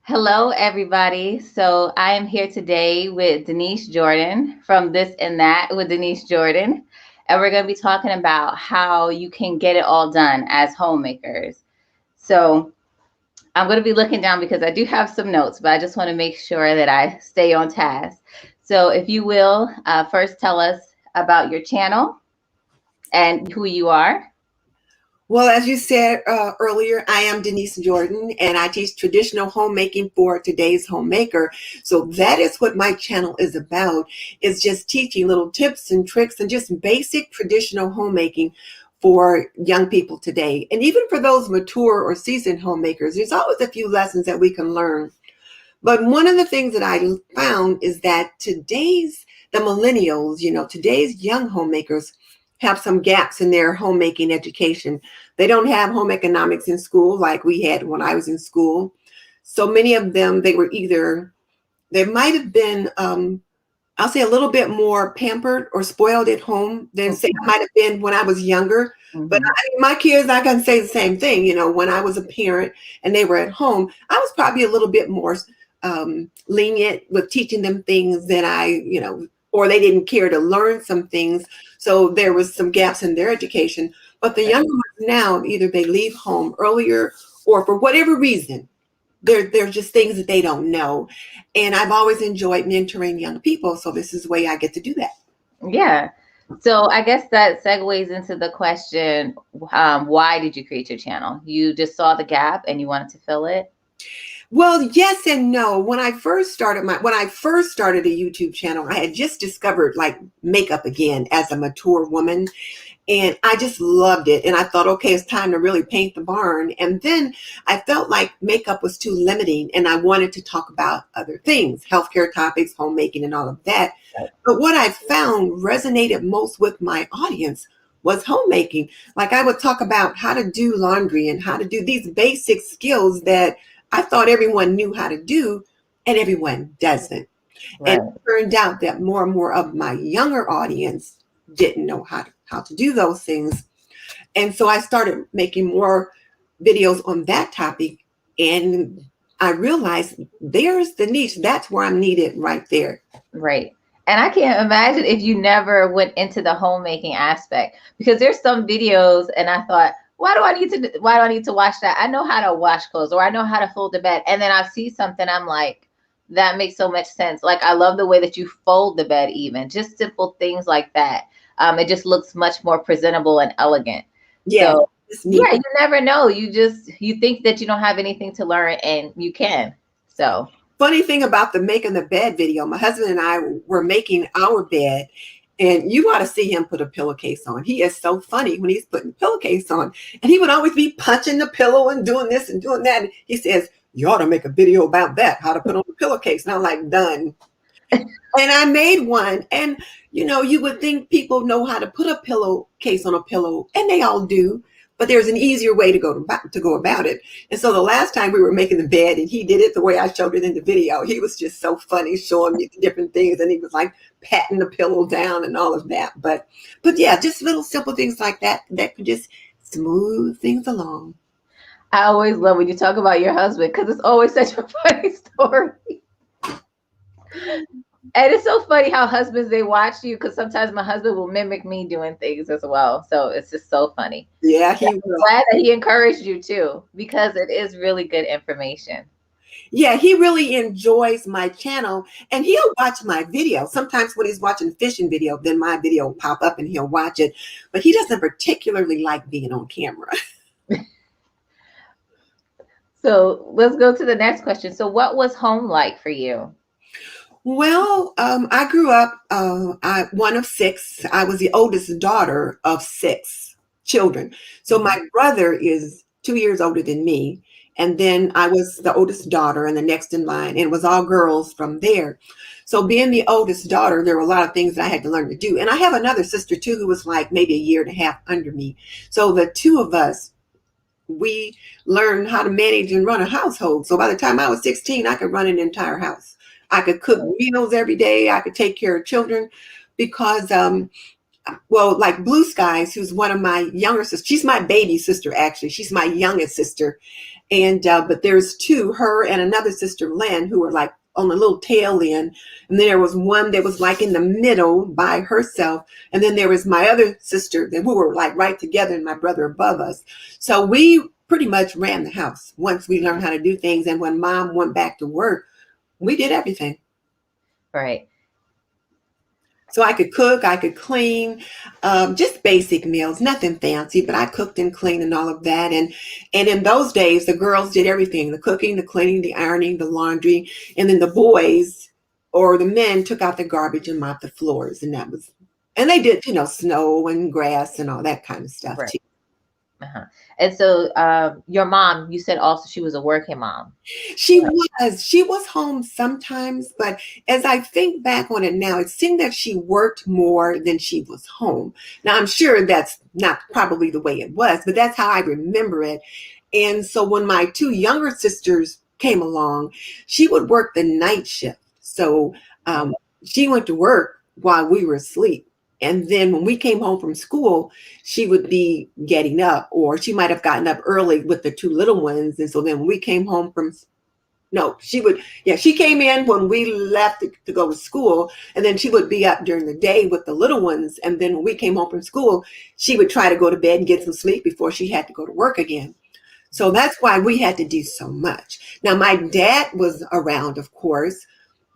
Hello, everybody. So I am here today with Denise Jordan from This and That with Denise Jordan. And we're going to be talking about how you can get it all done as homemakers. So I'm going to be looking down because I do have some notes, but I just want to make sure that I stay on task. So if you will, first tell us about your channel and who you are. Well, as you said earlier, I am Denise Jordan, and I teach traditional homemaking for today's homemaker. So that is what my channel is about, is just teaching little tips and tricks and just basic traditional homemaking for young people today. And even for those mature or seasoned homemakers, there's always a few lessons that we can learn. But one of the things that I found is that the millennials, today's young homemakers have some gaps in their homemaking education. They don't have home economics in school like we had when I was in school. So many of them, they might have been, I'll say a little bit more pampered or spoiled at home than say I might have been when I was younger. But my kids, I can say the same thing. When I was a parent and they were at home, I was probably a little bit more lenient with teaching them things than or they didn't care to learn some things. So there was some gaps in their education. But the younger ones now, either they leave home earlier or for whatever reason, there's just things that they don't know. And I've always enjoyed mentoring young people. So this is the way I get to do that. Yeah. So I guess that segues into the question, why did you create your channel? You just saw the gap and you wanted to fill it? Well, yes and no. When I first started a YouTube channel, I had just discovered like makeup again as a mature woman. And I just loved it. And I thought, okay, it's time to really paint the barn. And then I felt like makeup was too limiting and I wanted to talk about other things, healthcare topics, homemaking, and all of that. But what I found resonated most with my audience was homemaking. Like I would talk about how to do laundry and how to do these basic skills that I thought everyone knew how to do, and everyone doesn't. Right. And it turned out that more and more of my younger audience didn't know how to do those things. And so I started making more videos on that topic. And I realized there's the niche. That's where I'm needed right there. Right. And I can't imagine if you never went into the homemaking aspect, because there's some videos and I thought, why do I need to watch that? I know how to wash clothes or I know how to fold the bed. And then I see something, I'm like, that makes so much sense. Like, I love the way that you fold the bed, even just simple things like that. It just looks much more presentable and elegant. Yeah. So, yeah, you never know. You think that you don't have anything to learn and you can. So funny thing about the making the bed video, my husband and I were making our bed. And you ought to see him put a pillowcase on. He is so funny when he's putting pillowcase on. And he would always be punching the pillow and doing this and doing that. And he says, you ought to make a video about that, how to put on a pillowcase. And I'm like, done. And I made one. And, you would think people know how to put a pillowcase on a pillow. And they all do. But there's an easier way to go about it. And so the last time we were making the bed and he did it the way I showed it in the video, he was just so funny showing me the different things. And he was like patting the pillow down and all of that. But yeah, just little simple things like that could just smooth things along. I always love when you talk about your husband because it's always such a funny story. And it's so funny how husbands, they watch you, because sometimes my husband will mimic me doing things as well. So it's just so funny. Yeah, I'm glad that he encouraged you too, because it is really good information. Yeah, he really enjoys my channel and he'll watch my video. Sometimes when he's watching fishing video, then my video will pop up and he'll watch it. But he doesn't particularly like being on camera. So let's go to the next question. So what was home like for you? Well, I grew up one of six. I was the oldest daughter of six children. So my brother is 2 years older than me. And then I was the oldest daughter and the next in line. And it was all girls from there. So being the oldest daughter, there were a lot of things that I had to learn to do. And I have another sister too, who was like maybe a year and a half under me. So the two of us, we learned how to manage and run a household. So by the time I was 16, I could run an entire house. I could cook meals every day. I could take care of children because well, like Blue Skies, who's one of my younger sisters. She's my baby sister, actually. She's my youngest sister. And but there's two, her and another sister, Lynn, who are like on the little tail end. And then there was one that was like in the middle by herself. And then there was my other sister that we were like right together, and my brother above us. So we pretty much ran the house once we learned how to do things. And when mom went back to work, we did everything. Right. So I could cook, I could clean, just basic meals, nothing fancy, but I cooked and cleaned and all of that. And in those days, the girls did everything: the cooking, the cleaning, the ironing, the laundry, and then the boys or the men took out the garbage and mopped the floors. And they did, snow and grass and all that kind of stuff Right. too. Uh-huh. And so your mom, you said also she was a working mom. She was home sometimes, but as I think back on it now, it seemed that she worked more than she was home. Now I'm sure that's not probably the way it was, but that's how I remember it. And so when my two younger sisters came along, she would work the night shift. So she went to work while we were asleep. And then when we came home from school, she would be getting up, or she might have gotten up early with the two little ones. And so then when we came home from, no, she came in when we left to go to school. And then she would be up during the day with the little ones. And then when we came home from school, she would try to go to bed and get some sleep before she had to go to work again. So that's why we had to do so much. Now, my dad was around, of course,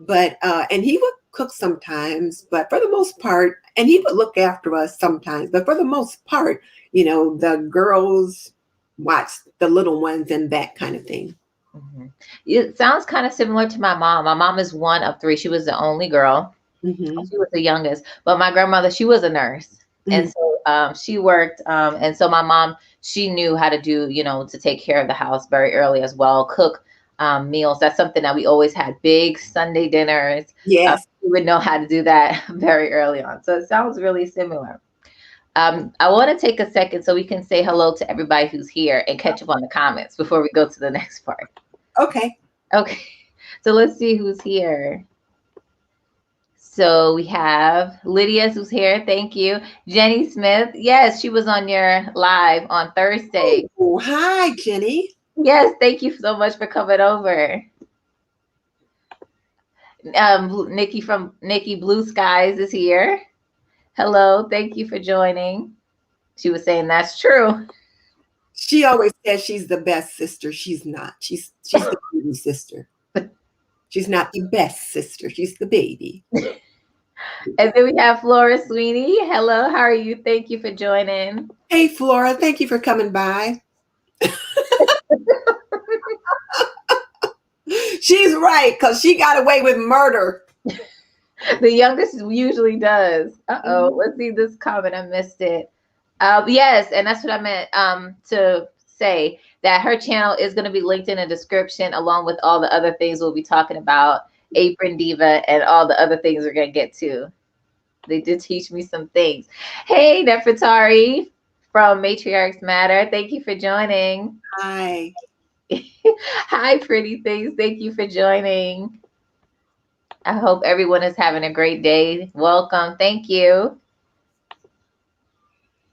but and he would cook sometimes, but for the most part, and he would look after us sometimes, but for the most part, the girls watched the little ones and that kind of thing. Mm-hmm. It sounds kind of similar to my mom. My mom is one of three. She was the only girl. Mm-hmm. She was the youngest, but my grandmother, she was a nurse. And Mm-hmm. so she worked. And so my mom, she knew how to do, to take care of the house very early as well, cook meals. That's something that we always had, big Sunday dinners. Yes. We would know how to do that very early on. So it sounds really similar. I want to take a second so we can say hello to everybody who's here and catch up on the comments before we go to the next part. Okay. Okay. So let's see who's here. So we have Lydia who's here. Thank you. Jenny Smith. Yes, she was on your live on Thursday. Oh, hi, Jenny. Yes, thank you so much for coming over. Nikki Blue Skies is here. Hello, thank you for joining. She was saying that's true. She always says she's the best sister. She's not. She's the baby sister. She's not the best sister. She's the baby. And then we have Flora Sweeney. Hello, how are you? Thank you for joining. Hey, Flora, thank you for coming by. She's right, because she got away with murder. The youngest usually does. Uh-oh, let's see this comment. I missed it. Yes, and that's what I meant to say, that her channel is going to be linked in the description along with all the other things we'll be talking about, Apron Diva and all the other things we're going to get to. They did teach me some things. Hey, Nefertari from Matriarchs Matter. Thank you for joining. Hi. Hi, pretty things. Thank you for joining. I hope everyone is having a great day. Welcome. Thank you.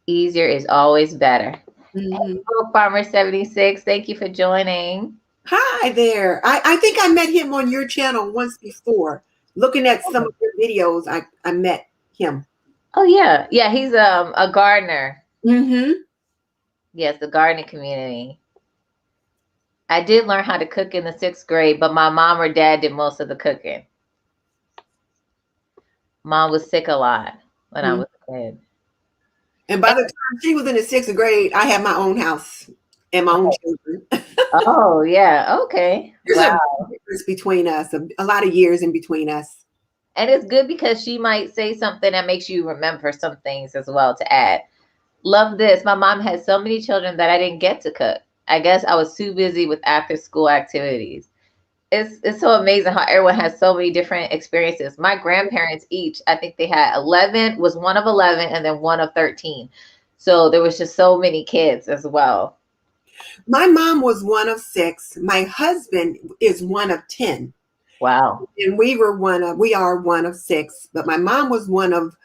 Easier is always better. Mm-hmm. Farmer 76, thank you for joining. Hi there. I think I met him on your channel once before. Looking at some of your videos, I met him. Oh, yeah. Yeah, he's a gardener. Mm-hmm. Yes, the gardening community. I did learn how to cook in the 6th grade, but my mom or dad did most of the cooking. Mom was sick a lot when I was a kid. And by the time she was in the 6th grade, I had my own house and my own children. Oh, yeah. Okay. There's wow. a difference between us, a lot of years in between us. And it's good because she might say something that makes you remember some things as well to add. Love this. My mom had so many children that I didn't get to cook. I guess I was too busy with after school activities. It's so amazing how everyone has so many different experiences. My grandparents each, I think they had 11, was one of 11 and then one of 13. So there was just so many kids as well. My mom was one of 6. My husband is one of 10. Wow. And we are one of 6, but my mom was one of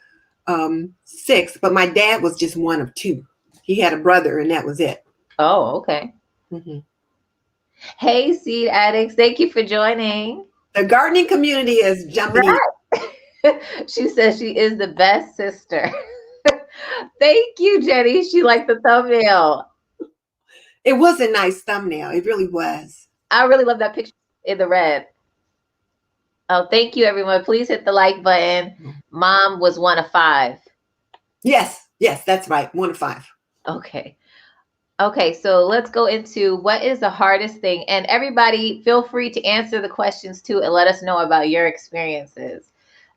six, but my dad was just one of two. He had a brother, and that was it. Oh, okay. Hmm. Hey, seed addicts, thank you for joining. The gardening community is jumping in. Right. She says she is the best sister. Thank you, Jenny. She liked the thumbnail. It was a nice thumbnail. It really was. I really love that picture in the red. Oh, thank you, everyone. Please hit the like button. Mom was one of five. Yes, yes, that's right. One of five. Okay. Okay, so let's go into what is the hardest thing. And everybody, feel free to answer the questions too and let us know about your experiences.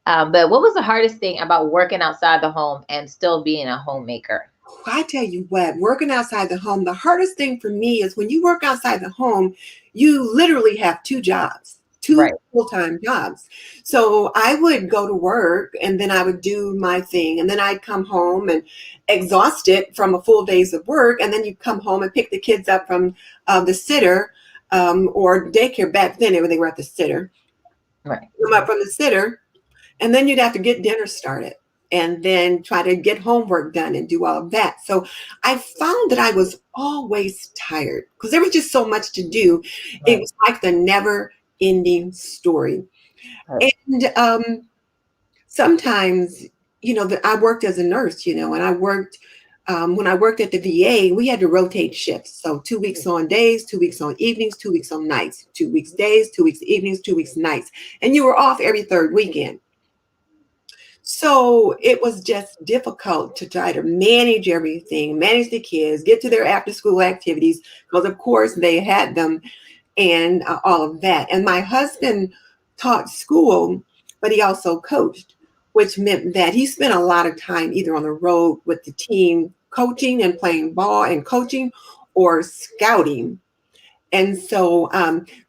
But what was the hardest thing about working outside the home and still being a homemaker? I tell you what, working outside the home, the hardest thing for me is when you work outside the home, you literally have two jobs, two Right. full-time jobs. So I would go to work and then I would do my thing. And then I'd come home and exhausted from a full days of work. And then you come home and pick the kids up from the sitter or daycare. Back then they were at the sitter. Right. Come up from the sitter. And then you'd have to get dinner started and then try to get homework done and do all of that. So I found that I was always tired because there was just so much to do. It Right. was like the never ending story. Right. And sometimes, I worked as a nurse, and I worked, when I worked at the VA, we had to rotate shifts. So 2 weeks on days, 2 weeks on evenings, 2 weeks on nights, 2 weeks days, 2 weeks evenings, 2 weeks nights. And you were off every third weekend. So it was just difficult to try to manage everything, manage the kids, get to their after school activities, because of course they had them and all of that. And my husband taught school, but he also coached, which meant that he spent a lot of time either on the road with the team coaching and playing ball and coaching or scouting. And so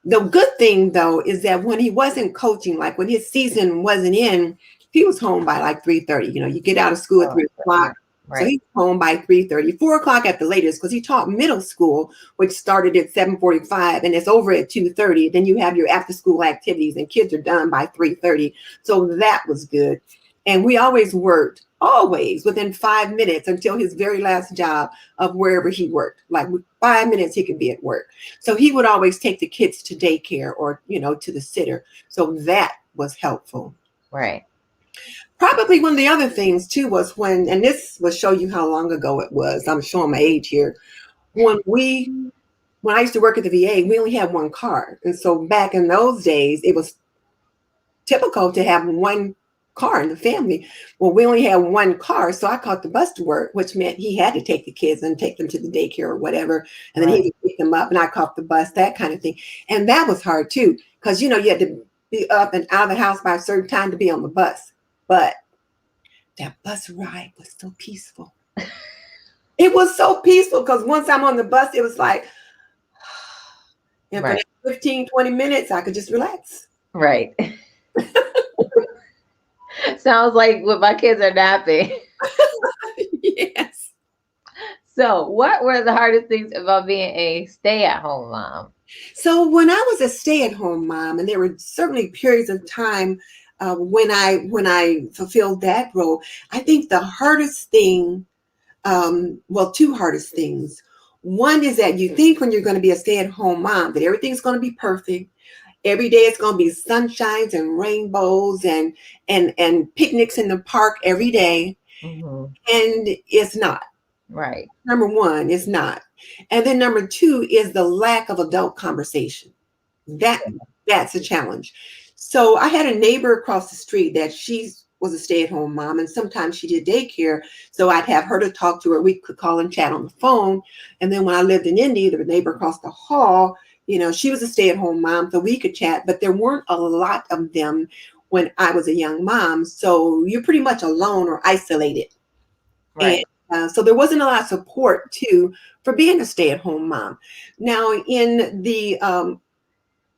the good thing, though, is that when he wasn't coaching, like when his season wasn't in, he was home by like 3:30. You get out of school at Oh, 3 o'clock. So right. he's home by 3:30, 4 o'clock at the latest, because he taught middle school, which started at 7:45 and it's over at 2:30. Then you have your after school activities and kids are done by 3:30. So that was good. And we always within 5 minutes until his very last job of wherever he worked. Like 5 minutes he could be at work. So he would always take the kids to daycare or, to the sitter. So that was helpful. Right. Probably one of the other things too was and this will show you how long ago it was. I'm showing my age here. When I used to work at the VA, we only had one car. And so back in those days, it was typical to have one car in the family. Well, we only had one car, so I caught the bus to work, which meant he had to take the kids and take them to the daycare or whatever, and then he would pick them up, and I caught the bus, that kind of thing. And that was hard too, because you had to be up and out of the house by a certain time to be on the bus. But that bus ride was so peaceful. It was so peaceful because once I'm on the bus, it was like, and for 15, 20 minutes, I could just relax. Right. Sounds like when my kids are napping. Yes. So, what were the hardest things about being a stay-at-home mom? So, when I was a stay-at-home mom, and there were certainly periods of time when I fulfilled that role, I think the hardest thing, two hardest things. One is that you think when you're going to be a stay-at-home mom that everything's going to be perfect. Every day it's going to be sunshines and rainbows and picnics in the park every day. Mm-hmm. And it's not. Right. Number one, it's not. And then number two is the lack of adult conversation. That's a challenge. So I had a neighbor across the street that she was a stay-at-home mom, and sometimes she did daycare. So I'd have her to talk to her. We could call and chat on the phone. And then when I lived in Indy, the neighbor across the hall, she was a stay-at-home mom, so we could chat, but there weren't a lot of them when I was a young mom. So you're pretty much alone or isolated. Right. And so there wasn't a lot of support too for being a stay-at-home mom. Now in the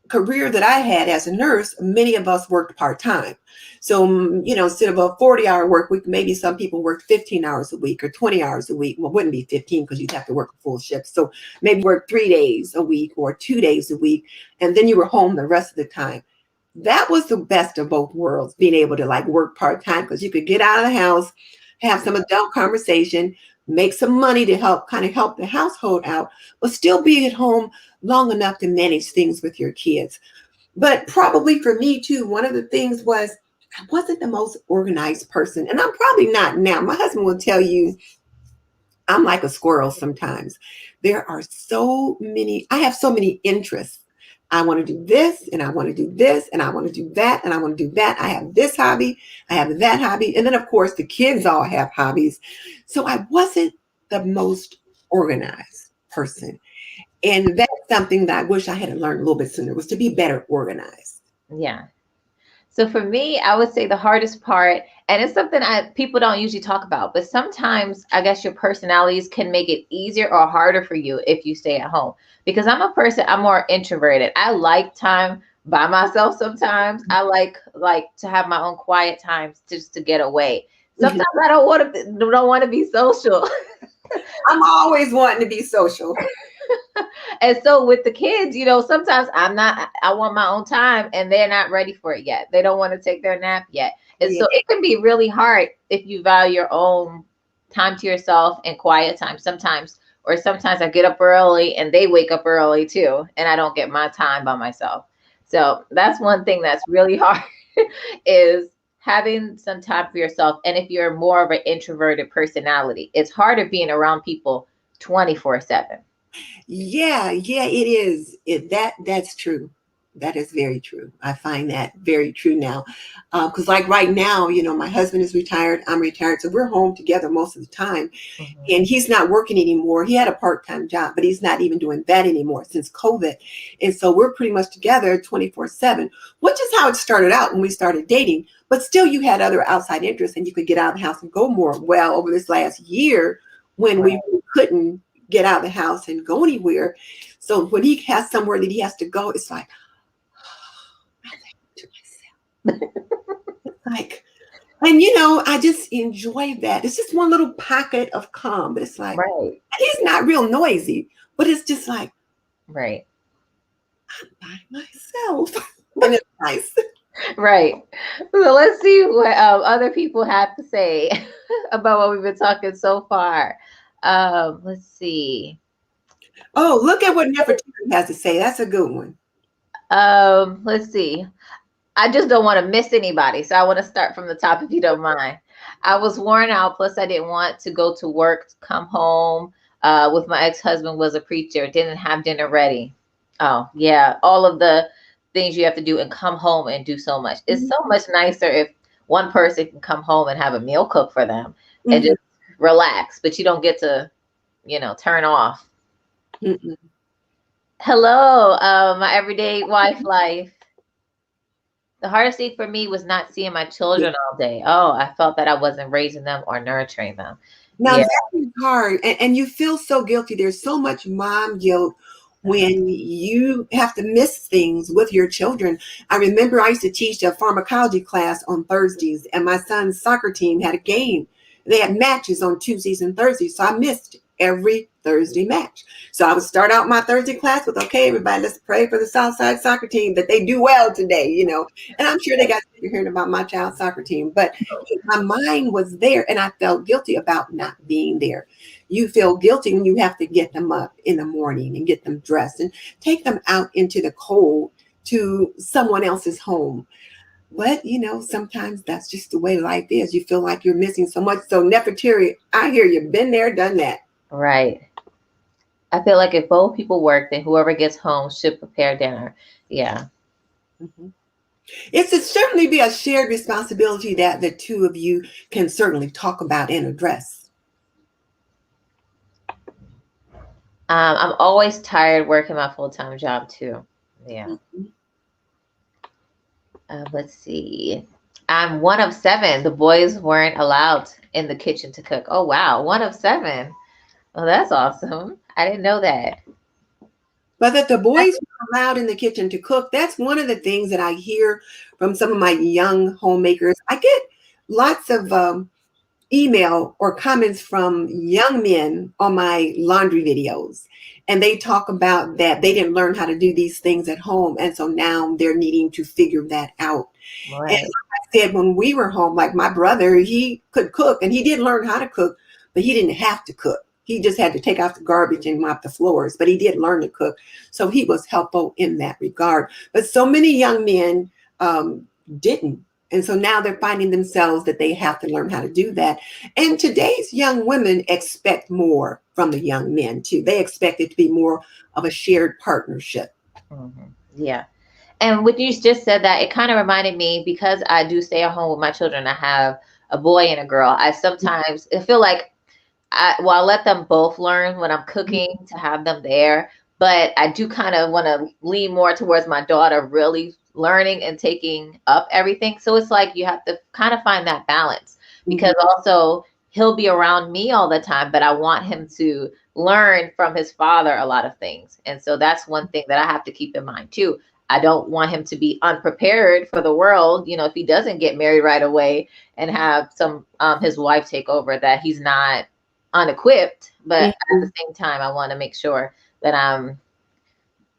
career that I had as a nurse, many of us worked part-time. So, instead of a 40-hour work week, maybe some people worked 15 hours a week or 20 hours a week. Well, it wouldn't be 15 because you'd have to work a full shift. So maybe work 3 days a week or 2 days a week, and then you were home the rest of the time. That was the best of both worlds, being able to like work part-time because you could get out of the house, have some adult conversation, make some money to help the household out, but still be at home long enough to manage things with your kids. But probably for me too, one of the things was I wasn't the most organized person, and I'm probably not now. My husband will tell you I'm like a squirrel sometimes. There are so many, I have so many interests. I want to do this and I want to do this and I want to do that and I want to do that. I have this hobby, I have that hobby. And then, of course, the kids all have hobbies. So I wasn't the most organized person. And that's something that I wish I had learned a little bit sooner was to be better organized. Yeah. So for me, I would say the hardest part, and it's something people don't usually talk about, but sometimes I guess your personalities can make it easier or harder for you if you stay at home. Because I'm a person, I'm more introverted. I like time by myself sometimes. I like to have my own quiet times just to get away. Mhm. Sometimes I don't want to be social. I'm always wanting to be social. And so with the kids, sometimes I want my own time and they're not ready for it yet. They don't want to take their nap yet. And Yeah. so it can be really hard if you value your own time to yourself and quiet time sometimes. Or sometimes I get up early and they wake up early too, and I don't get my time by myself. So that's one thing that's really hard is having some time for yourself. And if you're more of an introverted personality, it's harder being around people 24/7. Yeah, yeah, it is. That's true. That is very true. I find that very true now. Because like right now, my husband is retired, I'm retired, so we're home together most of the time. Mhm. And he's not working anymore. He had a part-time job, but he's not even doing that anymore since COVID. And so we're pretty much together 24/7, which is how it started out when we started dating. But still, you had other outside interests, and you could get out of the house and go more. Well, over this last year, when we couldn't get out of the house and go anywhere. So when he has somewhere that he has to go, it's like, I think to myself. It's like, and I just enjoy that. It's just one little pocket of calm, but it's like, Right, and he's not real noisy, but it's just like, right, I'm by myself. And it's nice. right. So let's see what other people have to say about what we've been talking so far. Let's see. Oh, look at what Nefertiti has to say. That's a good one. Let's see. I just don't want to miss anybody, so I want to start from the top if you don't mind. I was worn out, plus I didn't want to go to work, come home. With my ex-husband was a preacher, didn't have dinner ready. Oh yeah, all of the things you have to do and come home and do so much. It's so much nicer if one person can come home and have a meal cooked for them and Mhm. just relax, but you don't get to, turn off. Mhm. Hello, my everyday wife life. The hardest thing for me was not seeing my Yeah. children all day. Oh, I felt that I wasn't raising them or nurturing them. Now Yeah, that is hard, and you feel so guilty. There's so much mom guilt when you have to miss things with your children. I remember I used to teach a pharmacology class on Thursdays, and my son's soccer team had a game. They had matches on Tuesdays and Thursdays, so I missed every Thursday match. So I would start out my Thursday class with, okay, everybody, let's pray for the Southside soccer team that they do well today. And I'm sure they got sick of hearing about my child's soccer team, but my mind was there and I felt guilty about not being there. You feel guilty when you have to get them up in the morning and get them dressed and take them out into the cold to someone else's home. But sometimes that's just the way life is. You feel like you're missing so much. So Nefertari, I hear you. Been there, done that. right. I feel like if both people work, then whoever gets home should prepare dinner. Yeah. Mhm. It's to certainly be a shared responsibility that the two of you can certainly talk about and address. I'm always tired working my full-time job too. Yeah. Mhm. Let's see. I'm one of seven. The boys weren't allowed in the kitchen to cook. Oh, wow. One of seven. Oh, that's awesome. I didn't know that. But that the boys were allowed in the kitchen to cook, that's one of the things that I hear from some of my young homemakers. I get lots of email or comments from young men on my laundry videos. And they talk about that they didn't learn how to do these things at home. And so now they're needing to figure that out. And Right. like I said, when we were home, like my brother, he could cook and he did learn how to cook, but he didn't have to cook. He just had to take out the garbage and mop the floors, but he did learn to cook. So he was helpful in that regard. But so many young men didn't. And so now they're finding themselves that they have to learn how to do that. And today's young women expect more from the young men too. They expect it to be more of a shared partnership. Yeah. And what you just said, that it kind of reminded me, because I do stay at home with my children. I have a boy and a girl. I sometimes I feel like I let them both learn when I'm cooking, to have them there. But I do kind of want to lean more towards my daughter really learning and taking up everything. So it's like you have to kind of find that balance, because also he'll be around me all the time, but I want him to learn from his father a lot of things. And so that's one thing that I have to keep in mind too. I don't want him to be unprepared for the world, if he doesn't get married right away and have some his wife take over, that he's not unequipped. But at the same time, I want to make sure that I'm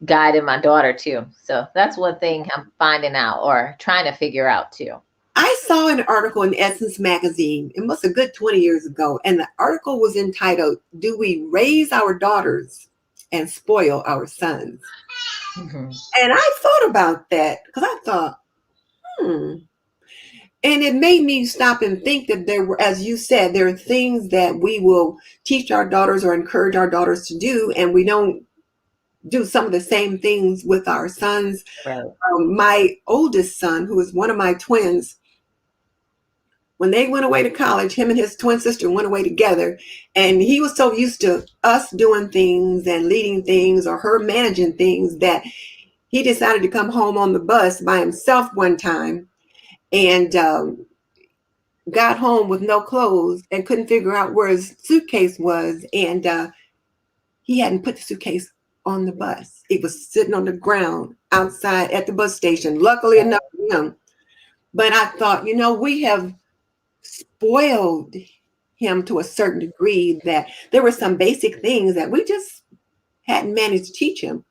guiding my daughter too. So that's one thing I'm finding out, or trying to figure out too. I saw an article in Essence magazine, it must a good 20 years ago, and the article was entitled, "Do We Raise Our Daughters and Spoil Our Sons?" Mm-hmm. And I thought about that because I thought, hmm. And it made me stop and think that there were, as you said, there are things that we will teach our daughters or encourage our daughters to do, and we don't do some of the same things with our sons. Right. My oldest son, who is one of my twins, when they went away to college, him and his twin sister went away together. And he was so used to us doing things and leading things or her managing things that he decided to come home on the bus by himself one time and got home with no clothes and couldn't figure out where his suitcase was. And he hadn't put the suitcase on the bus. It was sitting on the ground outside at the bus station, luckily enough for him. But I thought, we have spoiled him to a certain degree that there were some basic things that we just hadn't managed to teach him.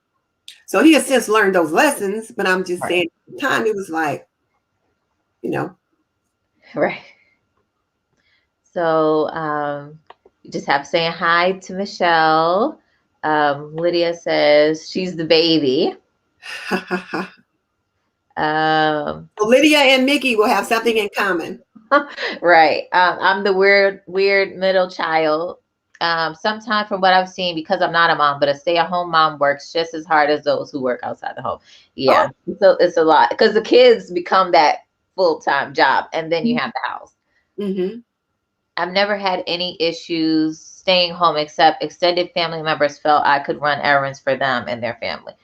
So he has since learned those lessons, but I'm just Right. saying at the time it was like, Right. So you just have saying hi to Michelle. Lydia says she's the baby. Lydia and Mickey will have something in common. Right. I'm the weird middle child. Sometimes, from what I've seen, because I'm not a mom, but a stay-at-home mom works just as hard as those who work outside the home. Oh, Yeah. So it's a lot, because the kids become that full-time job, and then you have the house. mm-hmm. I've never had any issues staying home, except extended family members felt I could run errands for them and their family.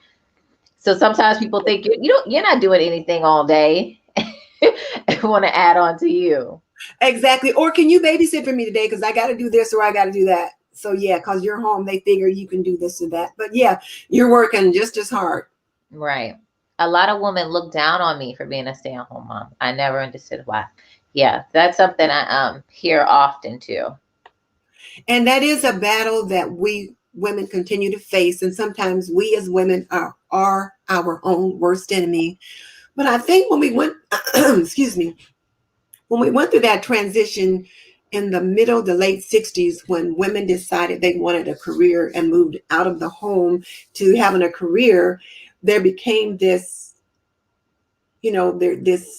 So sometimes people think you're not doing anything all day. I want to add on to you. Exactly. Or can you babysit for me today? Because I got to do this or I got to do that. So yeah, because you're home, they figure you can do this or that. But yeah, you're working just as hard. Right. A lot of women look down on me for being a stay-at-home mom. I never understood why. Yeah, that's something I hear often too. And that is a battle that we women continue to face. And sometimes we as women are our own worst enemy. But I think when we went, excuse me, when we went through that transition in the middle, the late 60s, when women decided they wanted a career and moved out of the home to having a career, there became this, it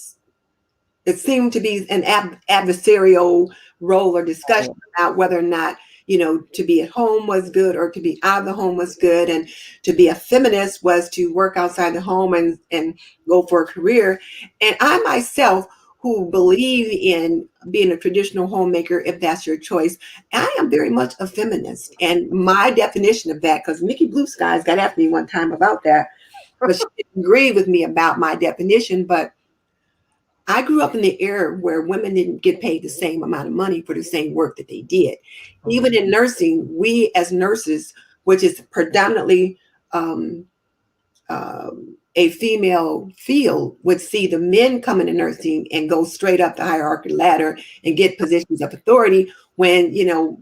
seemed to be an adversarial role or discussion about whether or not, to be at home was good or to be out of the home was good. And to be a feminist was to work outside the home and go for a career. And I myself, who believe in being a traditional homemaker, if that's your choice, I am very much a feminist. And my definition of that, because Mickey Blue Skies got after me one time about that, but she didn't agree with me about my definition. But I grew up in the era where women didn't get paid the same amount of money for the same work that they did. Even in nursing, we as nurses, which is predominantly a female field would see the men come into nursing and go straight up the hierarchy ladder and get positions of authority when,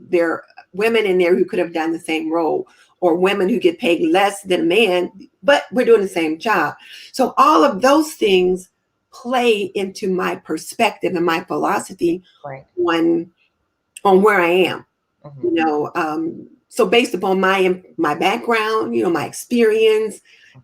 there are women in there who could have done the same role, or women who get paid less than a man, but we're doing the same job. So all of those things play into my perspective and my philosophy Right. on where I am. Mm-hmm. So based upon my background, my experience,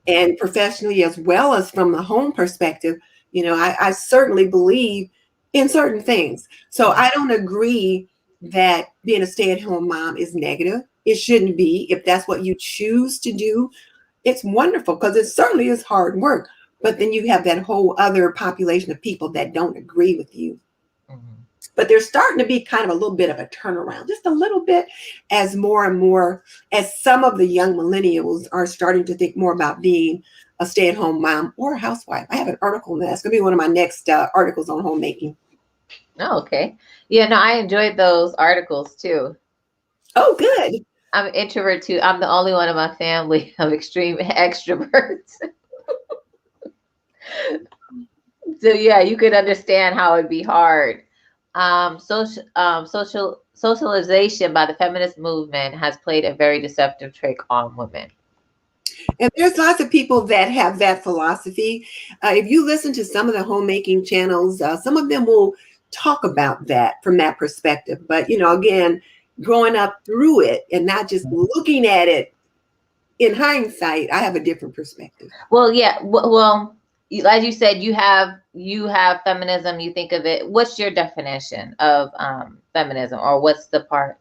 and professionally, as well as from the home perspective, I certainly believe in certain things. So I don't agree that being a stay-at-home mom is negative. It shouldn't be. If that's what you choose to do, it's wonderful, because it certainly is hard work. But then you have that whole other population of people that don't agree with you. Mm-hmm. But there's starting to be kind of a little bit of a turnaround, just a little bit, as more and more, as some of the young millennials are starting to think more about being a stay-at-home mom or a housewife. I have an article on that. It's going to be one of my next articles on homemaking. Oh, okay. Yeah, no, I enjoyed those articles too. Oh, good. I'm an introvert too. I'm the only one in my family of extreme extroverts. So yeah, you could understand how it'd be hard. Socialization by the feminist movement has played a very deceptive trick on women. And there's lots of people that have that philosophy. If you listen to some of the homemaking channels, some of them will talk about that from that perspective. But, again, growing up through it and not just looking at it in hindsight, I have a different perspective. Well, yeah. Well, as you said, you have feminism. You think of it. What's your definition of feminism, or what's the part?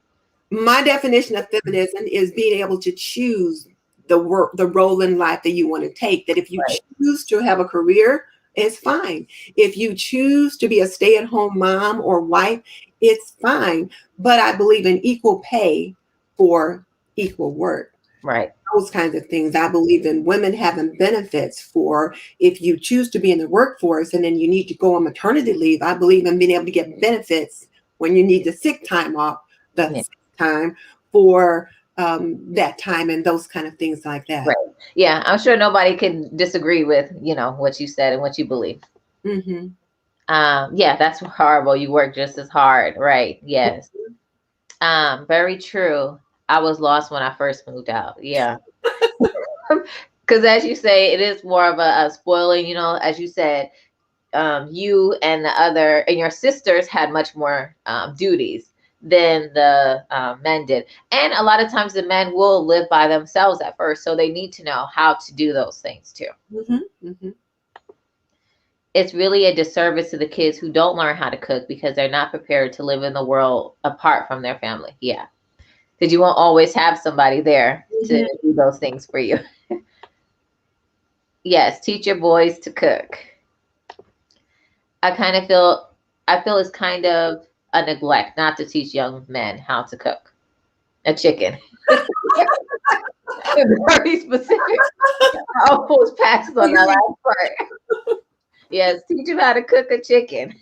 My definition of feminism is being able to choose the role in life that you want to take. That if you Right. choose to have a career, it's fine. If you choose to be a stay-at-home mom or wife, it's fine. But I believe in equal pay for equal work. Right. Those kinds of things. I believe in women having benefits for if you choose to be in the workforce and then you need to go on maternity leave. I believe in being able to get benefits when you need the sick time off, the Yeah. sick time for that time, and those kind of things like that. Right. Yeah. I'm sure nobody can disagree with what you said and what you believe. Mm-hmm. Yeah, that's horrible. You work just as hard. Right. Yes. Very true. I was lost when I first moved out. Yeah. Because as you say, it is more of a spoiling, as you said, you and your sisters had much more duties than the men did. And a lot of times the men will live by themselves at first. So they need to know how to do those things too. Mm-hmm. Mm-hmm. It's really a disservice to the kids who don't learn how to cook because they're not prepared to live in the world apart from their family. Yeah. Because you won't always have somebody there to Mm-hmm. do those things for you. Yes, teach your boys to cook. I kind of feel I feel it's kind of a neglect not to teach young men how to cook a chicken. Very specific. I almost passed on that last part. Yes, teach them how to cook a chicken.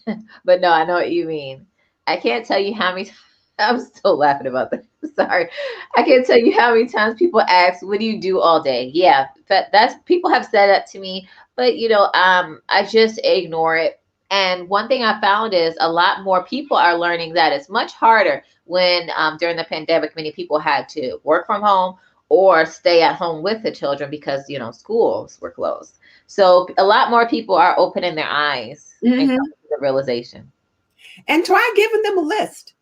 But no, I know what you mean. I can't tell you how many. I'm still laughing about that. Sorry, I can't tell you how many times people ask, "What do you do all day?" Yeah, that's people have said that to me, but I just ignore it. And one thing I found is a lot more people are learning that it's much harder when during the pandemic, many people had to work from home or stay at home with the children because schools were closed. So a lot more people are opening their eyes and Mm-hmm. coming to the realization. And try giving them a list.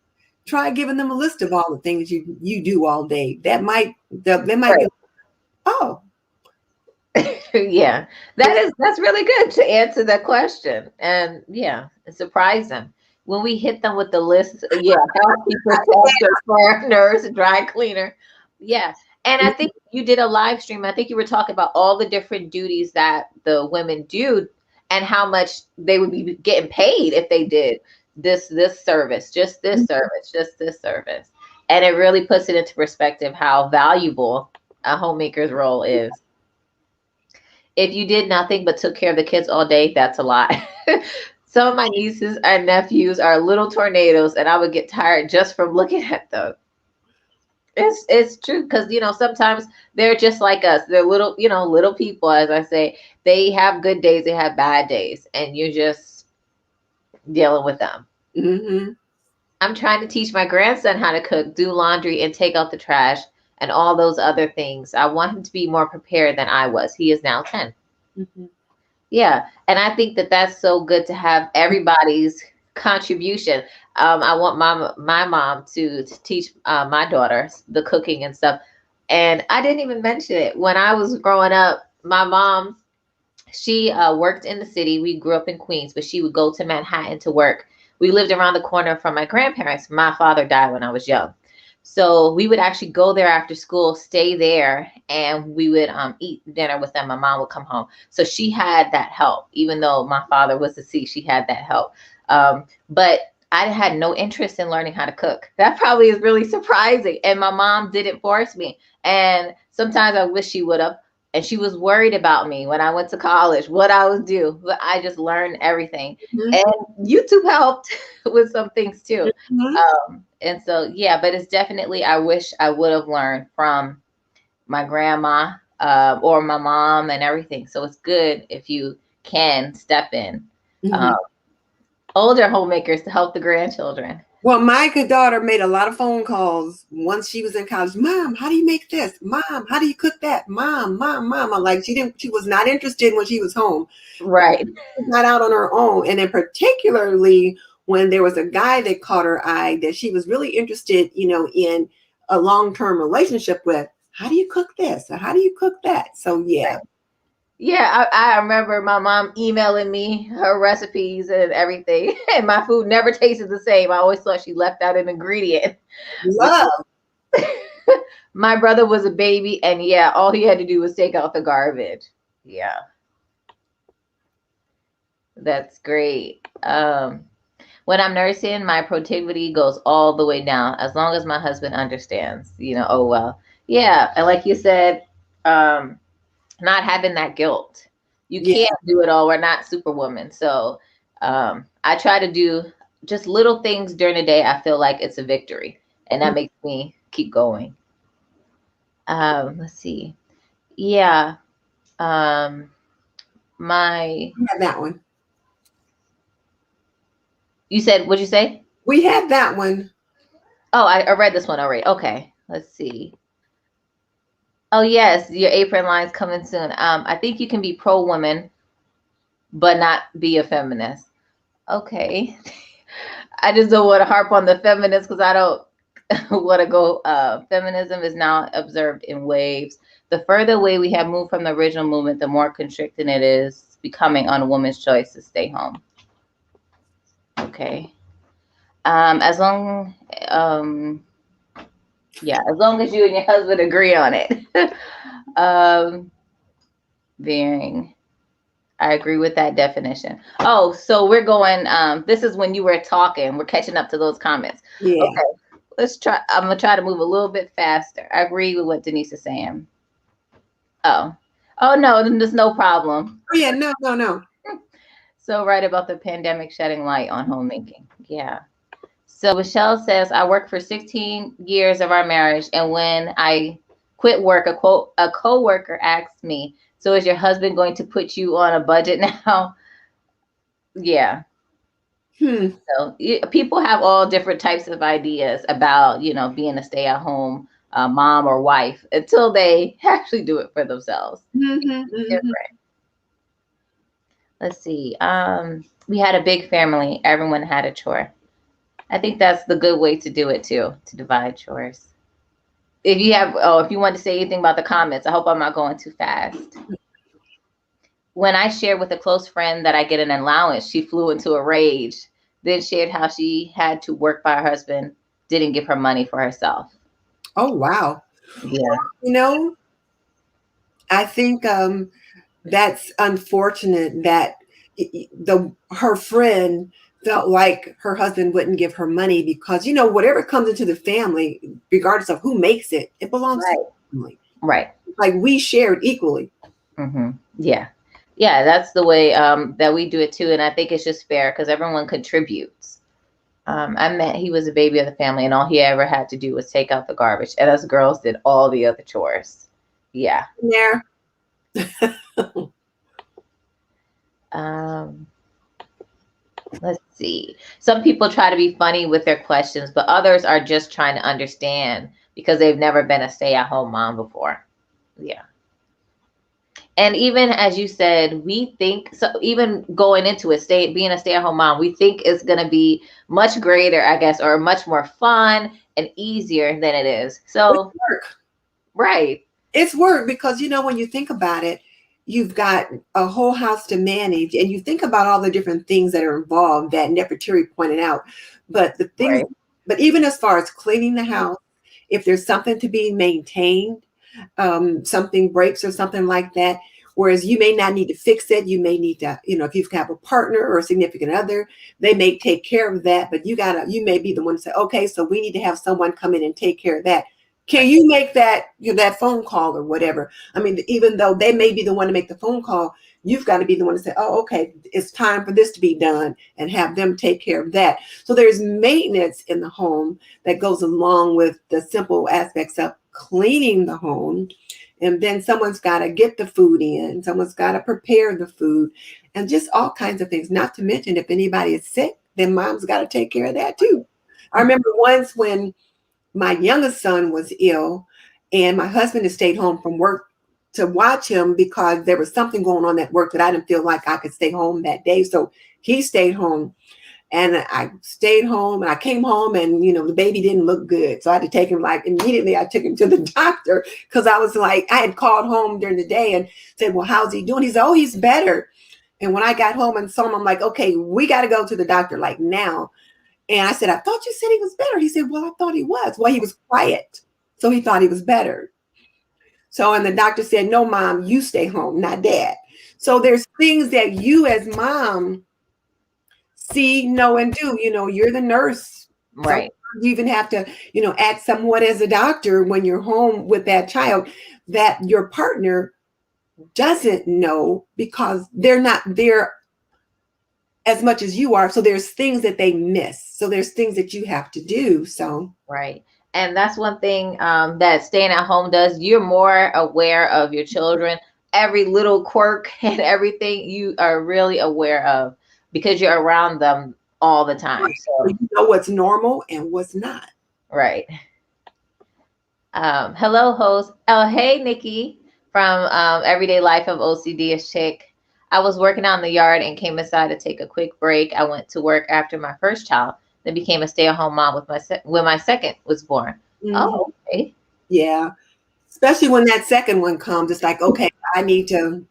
Try giving them a list of all the things you do all day. They might be, Right. oh, Yeah, that's really good to answer that question. And yeah, surprise them. When we hit them with the list, yeah, housekeeper, shelter, nurse, dry cleaner. Yeah. And I think you did a live stream. I think you were talking about all the different duties that the women do and how much they would be getting paid if they did this service, just this service, just this service. And it really puts it into perspective how valuable a homemaker's role is. If you did nothing but took care of the kids all day, that's a lot. Some of my nieces and nephews are little tornadoes, and I would get tired just from looking at them. It's true because sometimes they're just like us. They're little, little people, as I say. They have good days, they have bad days, and you're just dealing with them. Mm-hmm. I'm trying to teach my grandson how to cook, do laundry, and take out the trash and all those other things. I want him to be more prepared than I was. He is now 10. Mm-hmm. Yeah, and I think that that's so good to have everybody's contribution. I want my mom to teach my daughter the cooking and stuff. And I didn't even mention it when I was growing up. My mom, she worked in the city. We grew up in Queens, but she would go to Manhattan to work. We lived around the corner from my grandparents. My father died when I was young. So we would actually go there after school, stay there, and we would eat dinner with them. My mom would come home. So she had that help. Even though my father was deceased, she had that help. But I had no interest in learning how to cook. That probably is really surprising. And my mom didn't force me. And sometimes I wish she would have. And she was worried about me when I went to college, what I would do. But I just learned everything. Mm-hmm. And YouTube helped with some things too. Mm-hmm. And so, yeah, but it's definitely, I wish I would have learned from my grandma or my mom and everything. So it's good if you can step in. Mm-hmm. Um, Older homemakers to help the grandchildren. Well, my good daughter made a lot of phone calls once she was in college. Mom, how do you make this? Mom, how do you cook that? Mom. I'm like, she was not interested when she was home. Right. She was not out on her own. And then particularly when there was a guy that caught her eye that she was really interested, in a long-term relationship with. How do you cook this? Or how do you cook that? So yeah. Yeah, I remember my mom emailing me her recipes and everything, and my food never tasted the same. I always thought she left out an ingredient. But Love. my brother was a baby, and yeah, all he had to do was take out the garbage. Yeah, that's great. When I'm nursing, my productivity goes all the way down as long as my husband understands, oh well. Yeah, and like you said, not having that guilt. You Yeah. can't do it all. We're not superwoman. So I try to do just little things during the day. I feel like it's a victory, and that makes me keep going. Let's see. Yeah. Um, my, We had that one. you said, what'd you say? We had that one. Oh, I read this one already. Okay. Let's see. Oh, yes. Your apron line's coming soon. I think you can be pro woman, but not be a feminist. Okay. I just don't want to harp on the feminists because I don't want to go. Feminism is now observed in waves. The further away we have moved from the original movement, the more constricting it is becoming on a woman's choice to stay home. Okay. As long, yeah, as long as you and your husband agree on it. um, Being, I agree with that definition. Oh, so we're going. This is when you were talking. We're catching up to those comments. Yeah. Okay. Let's try. I'm gonna try to move a little bit faster. I agree with what Denise is saying. Oh, oh no, then there's no problem. Oh yeah, no. So right about the pandemic shedding light on homemaking. Yeah. So Michelle says I worked for 16 years of our marriage, and when I quit work, a coworker asked me, "So is your husband going to put you on a budget now?" Yeah. Hmm. So people have all different types of ideas about, being a stay-at-home mom or wife until they actually do it for themselves. Mm-hmm, It's mm-hmm. different. Let's see. We had a big family. Everyone had a chore. I think that's the good way to do it too, to divide chores. If you want to say anything about the comments, I hope I'm not going too fast. When I shared with a close friend that I get an allowance, she flew into a rage, then shared how she had to work by her husband, didn't give her money for herself. Oh wow. Yeah. You know, I think that's unfortunate that her friend felt like her husband wouldn't give her money because whatever comes into the family, regardless of who makes it, it belongs to Right. the family. Right. Like we shared equally. Mm-hmm. Yeah. Yeah, that's the way that we do it too. And I think it's just fair because everyone contributes. I met he was a baby of the family, and all he ever had to do was take out the garbage, and us girls did all the other chores. Yeah. There. Um, let's see. Some people try to be funny with their questions, but others are just trying to understand because they've never been a stay-at-home mom before. Yeah. And even as you said, we think so. Even going into it, being a stay-at-home mom, we think it's going to be much greater, I guess, or much more fun and easier than it is. It's So, work. right, It's work because, when you think about it, you've got a whole house to manage, and you think about all the different things that are involved that Nefertari pointed out. But the things, right, but even as far as cleaning the house, if there's something to be maintained, something breaks or something like that, whereas you may not need to fix it, you may need to, if you have a partner or a significant other, they may take care of that, but you may be the one to say, okay, so we need to have someone come in and take care of that. Can right, you make that that phone call or whatever? I mean, even though they may be the one to make the phone call, you've got to be the one to say, oh, okay, it's time for this to be done, and have them take care of that. So there's maintenance in the home that goes along with the simple aspects of cleaning the home. And then someone's got to get the food in, someone's got to prepare the food, and just all kinds of things. Not to mention, if anybody is sick, then mom's got to take care of that too. I remember once when my youngest son was ill, and my husband had stayed home from work to watch him because there was something going on at work that I didn't feel like I could stay home that day. So he stayed home, and I stayed home, and I came home, and the baby didn't look good. So I had to take him, like, immediately. I took him to the doctor because I was like, I had called home during the day and said, well, how's he doing? He said, oh, he's better. And when I got home and saw him, I'm like, okay, we got to go to the doctor, like, now. And I said, I thought you said he was better. He said, well, I thought he was. Well, he was quiet, so he thought he was better. So, and the doctor said, no, mom, you stay home, not dad. So there's things that you as mom see, know, and do. You're the nurse. Sometimes right, you even have to, act somewhat as a doctor when you're home with that child that your partner doesn't know because they're not there as much as you are. So there's things that they miss. So there's things that you have to do. So right. And that's one thing that staying at home does. You're more aware of your children. Every little quirk and everything you are really aware of because you're around them all the time. So, you know what's normal and what's not. right. Hello, host. Oh, hey, Nikki from Everyday Life of OCD is Chick. I was working out in the yard and came inside to take a quick break. I went to work after my first child, then became a stay-at-home mom with when my second was born. Mhm. Oh, okay. Yeah. Especially when that second one comes, it's like, okay, I need to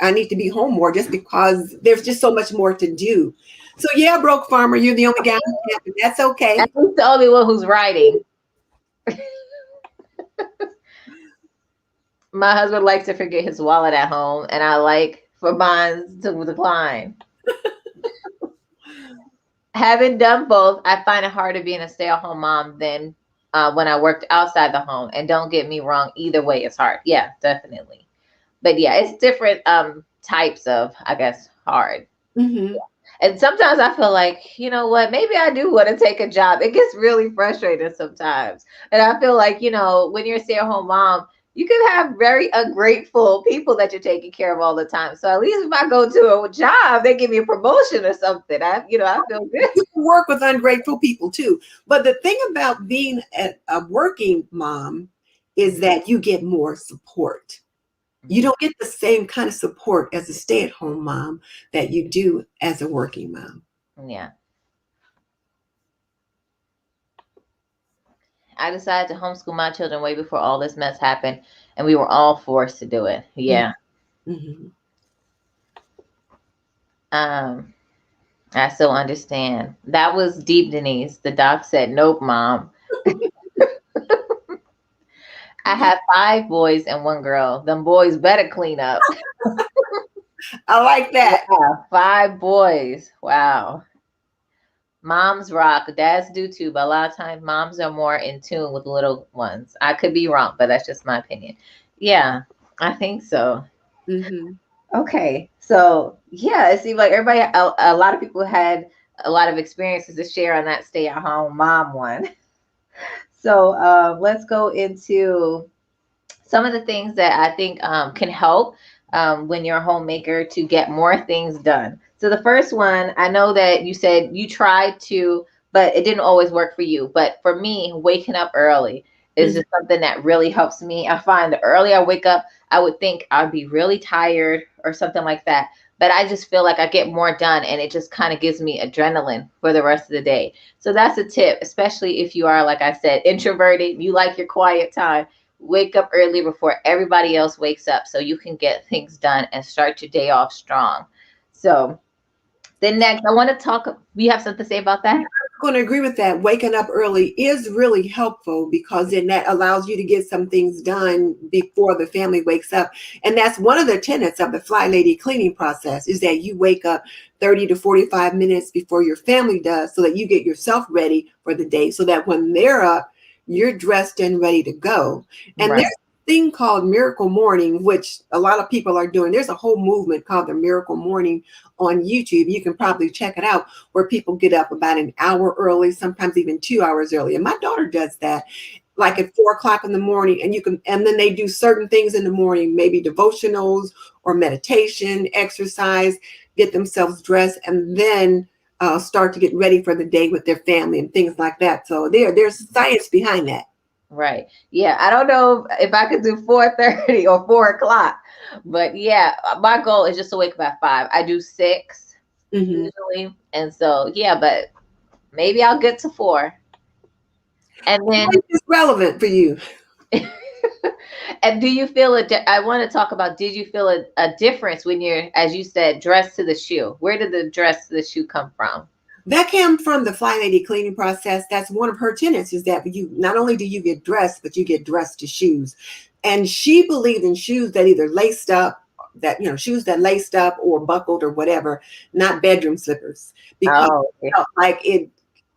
be home more just because there's just so much more to do. So yeah, broke farmer, you're the only guy who can, but that's And okay. who's the only one who's writing? My husband likes to forget his wallet at home, and I like for mine to decline. Having done both, I find it harder being a stay-at-home mom than when I worked outside the home. And don't get me wrong, either way is hard. Yeah, definitely. But yeah, it's different types of, I guess, hard. Hmm. And sometimes I feel like, you know what, maybe I do want to take a job. It gets really frustrating sometimes. And I feel like, when you're a stay-at-home mom, you can have very ungrateful people that you're taking care of all the time. So at least if I go to a job, they give me a promotion or something. I feel good. You can work with ungrateful people too. But the thing about being a working mom is that you get more support. You don't get the same kind of support as a stay-at-home mom that you do as a working mom. Yeah. I decided to homeschool my children way before all this mess happened, and we were all forced to do it. Yeah. Mm-hmm. Um, I still understand. That was deep, Denise. The doc said, nope, mom. I have 5 boys and 1 girl. Them boys better clean up. I like that. Wow, 5 boys. Wow. Moms rock. Dads do too, but a lot of times moms are more in tune with little ones. I could be wrong, but that's just my opinion. Yeah, I think so. Mm-hmm. Okay, so yeah, it seemed like a lot of people had a lot of experiences to share on that stay-at-home mom one. So let's go into some of the things that I think can help when you're a homemaker to get more things done. So the first one, I know that you said you tried to, but it didn't always work for you. But for me, waking up early is Mhm. just something that really helps me. I find the earlier I wake up, I would think I'd be really tired or something like that. But I just feel like I get more done and it just kind of gives me adrenaline for the rest of the day. So that's a tip, especially if you are, like I said, introverted, you like your quiet time. Wake up early before everybody else wakes up so you can get things done and start your day off strong. So then next, I want to talk. You have something to say about that? Going to agree with that. Waking up early is really helpful because then that allows you to get some things done before the family wakes up. And that's one of the tenets of the Fly Lady cleaning process is that you wake up 30 to 45 minutes before your family does so that you get yourself ready for the day so that when they're up, you're dressed and ready to go. And Right. there's a thing called Miracle Morning, which a lot of people are doing. There's a whole movement called the Miracle Morning on YouTube. You can probably check it out where people get up about an hour early, sometimes even 2 hours early. And my daughter does that like at 4 o'clock in the morning. And you can, and then they do certain things in the morning, maybe devotionals or meditation, exercise, get themselves dressed, and then start to get ready for the day with their family and things like that. So there's science behind that. Right. Yeah. I don't know if I could do 4:30 or 4 o'clock, but yeah, my goal is just to wake up at 5. I do 6 Mhm. usually, and so yeah, but maybe I'll get to 4, and then What is relevant for you? and do you feel it? I want to talk about, did you feel a difference when you're, as you said, dressed to the shoe? Where did the dress to the shoe come from? That came from the Fly Lady cleaning process. That's one of her tenets is that you not only do you get dressed, but you get dressed to shoes. And she believed in shoes that either laced up, that shoes that laced up or buckled or whatever, not bedroom slippers, because Oh, okay. like it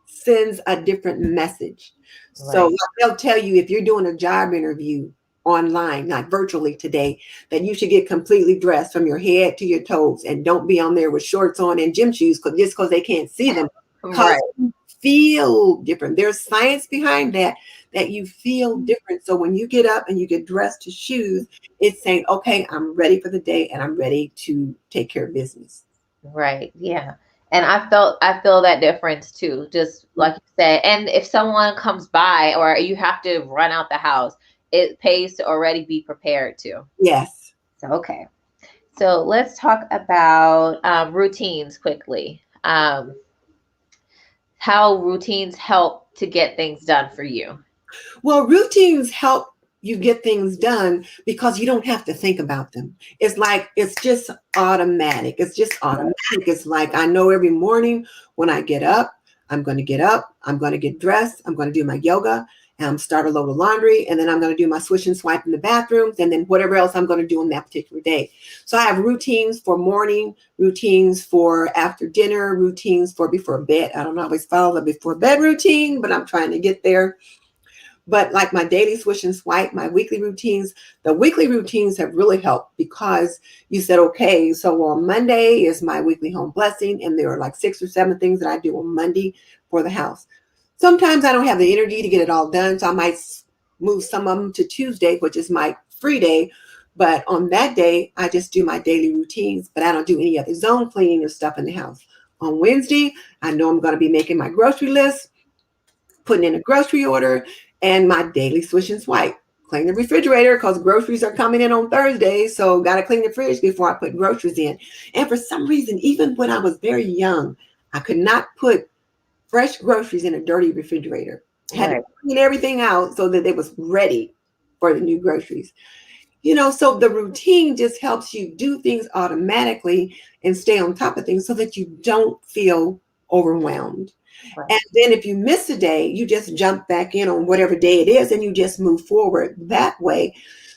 sends a different message. So Right. like, they'll tell you if you're doing a job interview online, not virtually today, that you should get completely dressed from your head to your toes and don't be on there with shorts on and gym shoes just because they can't see them. Because Right. you feel different. There's science behind that, that you feel different. So when you get up and you get dressed to shoes, it's saying, okay, I'm ready for the day and I'm ready to take care of business. Right. Yeah. And I feel that difference too, just like you said. And if someone comes by or you have to run out the house, it pays to already be prepared too. Yes. So okay. So let's talk about routines quickly. How routines help to get things done for you. Well, routines help you get things done because you don't have to think about them. It's like it's just automatic. It's just automatic. It's like I know every morning when I get up, I'm going to get up, I'm going to get dressed, I'm going to do my yoga, and start a load of laundry, and then I'm going to do my swish and swipe in the bathrooms, and then whatever else I'm going to do on that particular day. So I have routines for morning, routines for after dinner, routines for before bed. I don't always follow the before bed routine, but I'm trying to get there. But like my daily swish and swipe, my weekly routines, the weekly routines have really helped because you said, okay, so on Monday is my weekly home blessing, and there are like 6 or 7 things that I do on Monday for the house. Sometimes I don't have the energy to get it all done, so I might move some of them to Tuesday, which is my free day. But on that day, I just do my daily routines, but I don't do any other zone cleaning or stuff in the house. On Wednesday, I know I'm going to be making my grocery list, putting in a grocery order, and my daily swish and swipe. Clean the refrigerator because groceries are coming in on Thursday. So got to clean the fridge before I put groceries in. And for some reason, even when I was very young, I could not put fresh groceries in a dirty refrigerator. I had to Right. clean everything out so that it was ready for the new groceries. So the routine just helps you do things automatically and stay on top of things so that you don't feel overwhelmed. Right. And then if you miss a day, you just jump back in on whatever day it is and you just move forward that way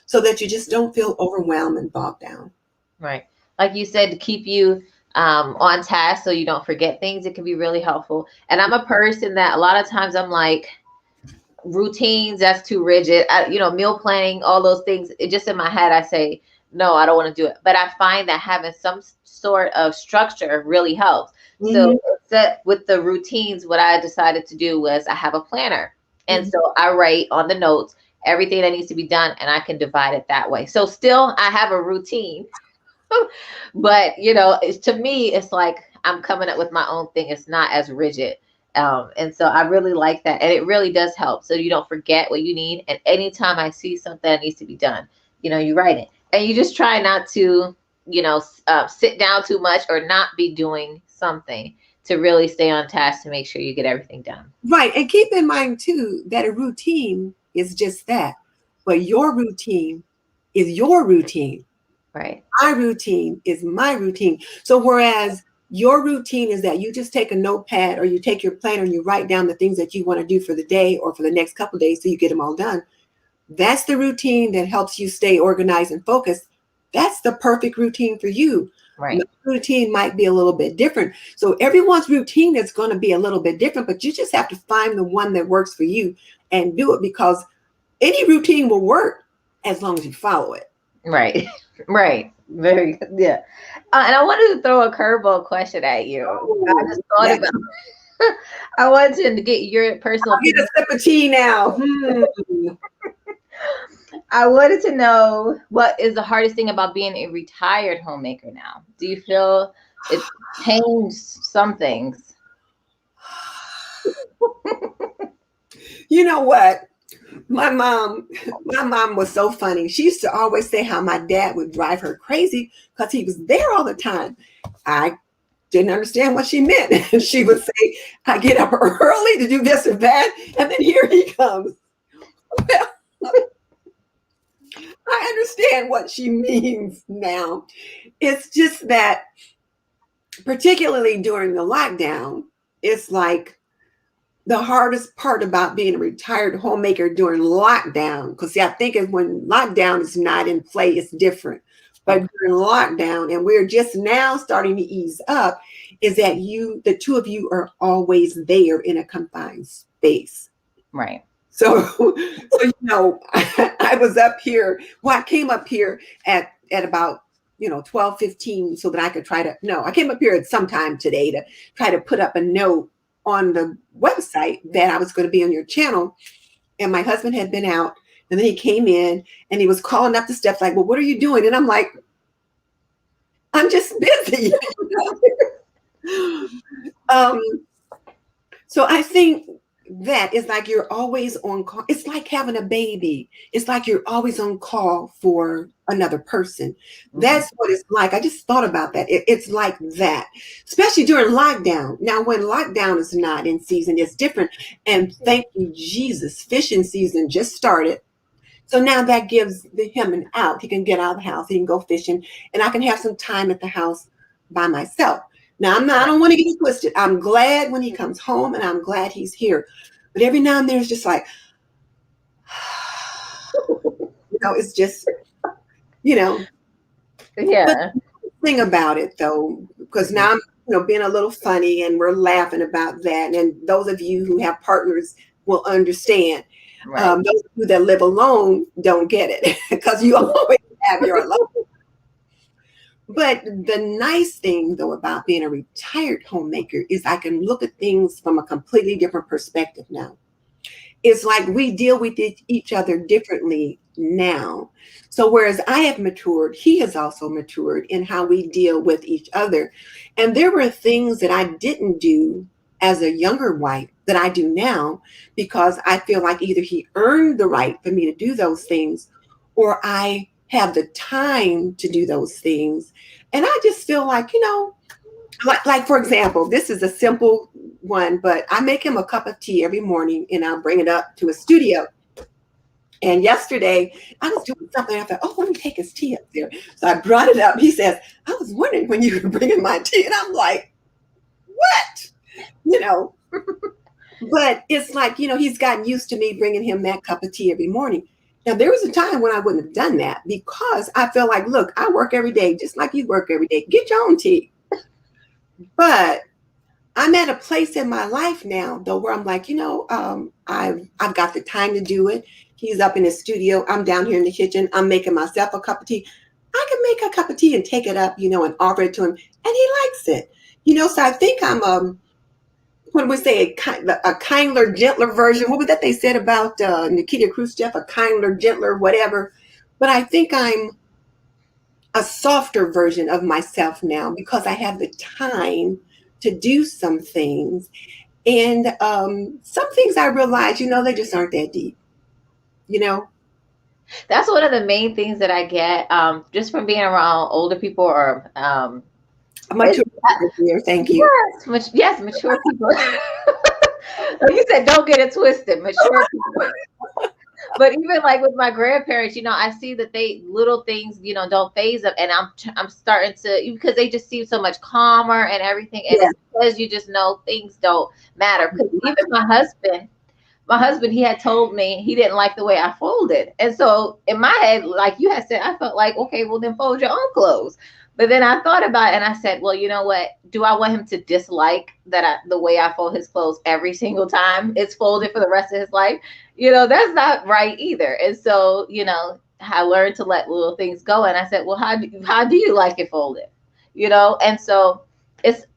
so that you just don't feel overwhelmed and bogged down. Right. Like you said, to keep you on task so you don't forget things, it can be really helpful. And I'm a person that a lot of times I'm like, routines, that's too rigid. Meal planning, all those things. It just in my head, I say no, I don't want to do it. But I find that having some sort of structure really helps. So Hmm. set with the routines, what I decided to do was I have a planner. And Hmm. so I write on the notes everything that needs to be done and I can divide it that way. So still I have a routine, but to me, it's like I'm coming up with my own thing. It's not as rigid. And so I really like that. And it really does help. So you don't forget what you need. And anytime I see something that needs to be done, you write it. And you just try not to, sit down too much or not be doing something to really stay on task to make sure you get everything done. Right. And keep in mind, too, that a routine is just that. But your routine is your routine. Right. My routine is my routine. So, whereas your routine is that you just take a notepad or you take your planner and you write down the things that you want to do for the day or for the next couple of days so you get them all done. That's the routine that helps you stay organized and focused. That's the perfect routine for you. My Right. routine might be a little bit different. So everyone's routine is going to be a little bit different, but you just have to find the one that works for you and do it because any routine will work as long as you follow it. Right. Right. Very good. Yeah. And I wanted to throw a curveball question at you. I Oh, just thought yeah. about I wanted to get your personal I'll get a opinion. sip of tea now. I wanted to know what is the hardest thing about being a retired homemaker now? Do you feel it's changed some things? You know what? My mom, my mom was so funny. She used to always say how my dad would drive her crazy because he was there all the time. I didn't understand what she meant. And she would say, I get up early to do this or that, and then here he comes. Well, I understand what she means now. It's just that, particularly during the lockdown, it's like the hardest part about being a retired homemaker during lockdown, because see, I think is when lockdown is not in play, it's different. But Okay. during lockdown, and we're just now starting to ease up, is that the two of you are always there in a confined space. Right. So, I was up here. Well, I came up here at about 12:15 so that I could try to. No, I came up here at some time today to try to put up a note on the website that I was going to be on your channel. And my husband had been out, and then he came in and he was calling up the steps like, "Well, what are you doing?" And I'm like, "I'm just busy." um, So I think that is like you're always on call. It's like having a baby. It's like you're always on call for another person. Hmm. That's what it's like. I just thought about that. It's like that, especially during lockdown. Now, when lockdown is not in season, it's different. And thank you, Jesus, fishing season just started. So now that gives him an out. He can get out of the house. He can go fishing, and I can have some time at the house by myself. Now I'm not. I Right. don't want to get it twisted. I'm glad when he comes home, and I'm glad he's here. But every now and then, it's just like, it's just, you know. But Yeah. the thing about it, though, because Mhm. now I'm, being a little funny, and we're laughing about that. And those of you who have partners will understand. Right. Those of you that live alone don't get it because you always have your alone. But the nice thing, though, about being a retired homemaker is I can look at things from a completely different perspective now. It's like we deal with each other differently now. So, whereas I have matured, he has also matured in how we deal with each other. And there were things that I didn't do as a younger wife that I do now because I feel like either he earned the right for me to do those things or I have the time to do those things. And I just feel like, like for example, this is a simple one, but I make him a cup of tea every morning and I'll bring it up to a studio. And yesterday I was doing something. I thought, oh, let me take his tea up there. So I brought it up. He says, I was wondering when you were bringing my tea. And I'm like, what? You know, but it's like, he's gotten used to me bringing him that cup of tea every morning. Now, there was a time when I wouldn't have done that because I felt like, look, I work every day just like you work every day. Get your own tea. But I'm at a place in my life now, though, where I'm like, I've got the time to do it. He's up in his studio. I'm down here in the kitchen. I'm making myself a cup of tea. I can make a cup of tea and take it up, and offer it to him, and he likes it. So I think I'm what do we say, a kinder, gentler version. What was that they said about Nikita Khrushchev, a kinder, gentler, whatever. But I think I'm a softer version of myself now because I have the time to do some things. And some things I realize, they just aren't that deep, you know. That's one of the main things that I get just from being around older people or Mature here, thank you. yes, mature people. Like you said, don't get it twisted, mature people. But even like with my grandparents, I see that they little things, don't phase them, and I'm starting to because they just seem so much calmer and everything, and Yeah. it's because you just know things don't matter. Because even my husband, he had told me he didn't like the way I folded. And so in my head, like you had said, I felt like, okay, well then fold your own clothes. But then I thought about it and I said, well, you know what? Do I want him to dislike the way I fold his clothes every single time it's folded for the rest of his life? That's not right either. And so, I learned to let little things go. And I said, well, how do you like it folded? And so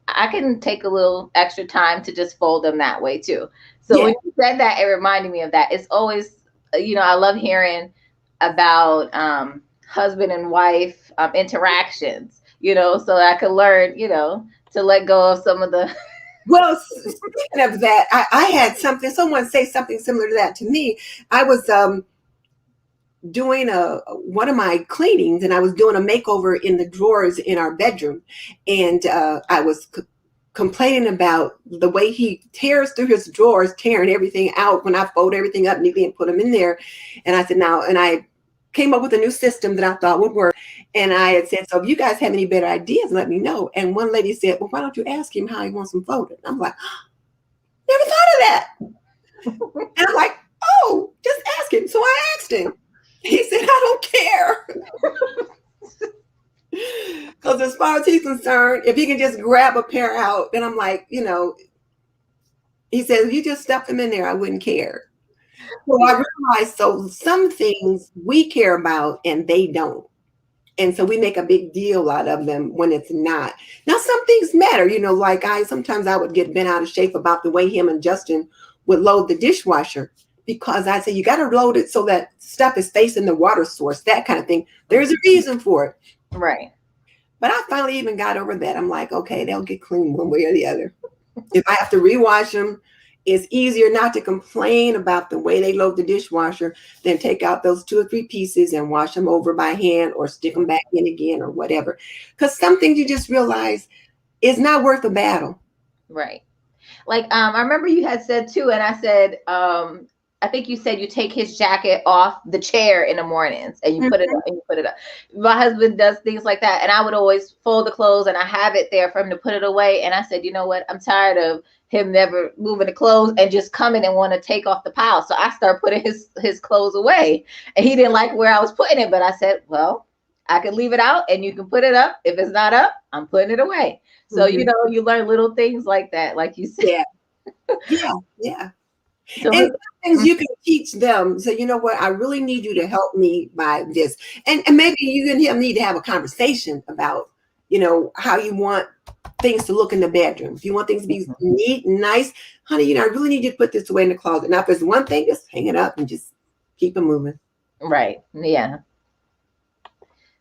I can take a little extra time to just fold them that way too. So Yeah. when you said that, it reminded me of that. It's always, I love hearing about husband and wife interactions, so I could learn, to let go of some of the. Well, speaking of that, I had someone say something similar to that to me. I was doing one of my cleanings, and I was doing a makeover in the drawers in our bedroom, and I was complaining about the way he tears through his drawers, tearing everything out when I fold everything up neatly and put them in there. And I said, and I came up with a new system that I thought would work. And I had said, so if you guys have any better ideas, let me know. And one lady said, well, why don't you ask him how he wants them folded? I'm like, never thought of that. And I'm like, oh, just ask him. So I asked him. He said, I don't care. Because as far as he's concerned, if he can just grab a pair out, then I'm like, he said, if you just stuff them in there, I wouldn't care. So I realized, so some things we care about and they don't. And so we make a big deal out of them when it's not. Now, some things matter, like sometimes I would get bent out of shape about the way him and Justin would load the dishwasher, because I say, you got to load it so that stuff is facing the water source, that kind of thing. There's a reason for it. Right. But I finally even got over that. I'm like, okay, they'll get clean one way or the other. If I have to rewash them, it's easier not to complain about the way they load the dishwasher than take out those 2 or 3 pieces and wash them over by hand or stick them back in again or whatever. Because some things you just realize is not worth a battle. Right. Like, I remember you had said too, and I said, I think you said you take his jacket off the chair in the mornings and you put it up and you put it up. My husband does things like that. And I would always fold the clothes and I have it there for him to put it away. And I said, you know what? I'm tired of him never moving the clothes and just coming and want to take off the pile. So I start putting his clothes away, and he didn't like where I was putting it. But I said, well, I can leave it out and you can put it up. If it's not up, I'm putting it away. So, you learn little things like that, like you said. Yeah. So and things you can teach them. So, you know what? I really need you to help me by this. And maybe you and him need to have a conversation about, how you want things to look in the bedroom. If you want things to be neat and nice, honey, I really need you to put this away in the closet. Now, if there's one thing, just hang it up and just keep it moving. Right. Yeah.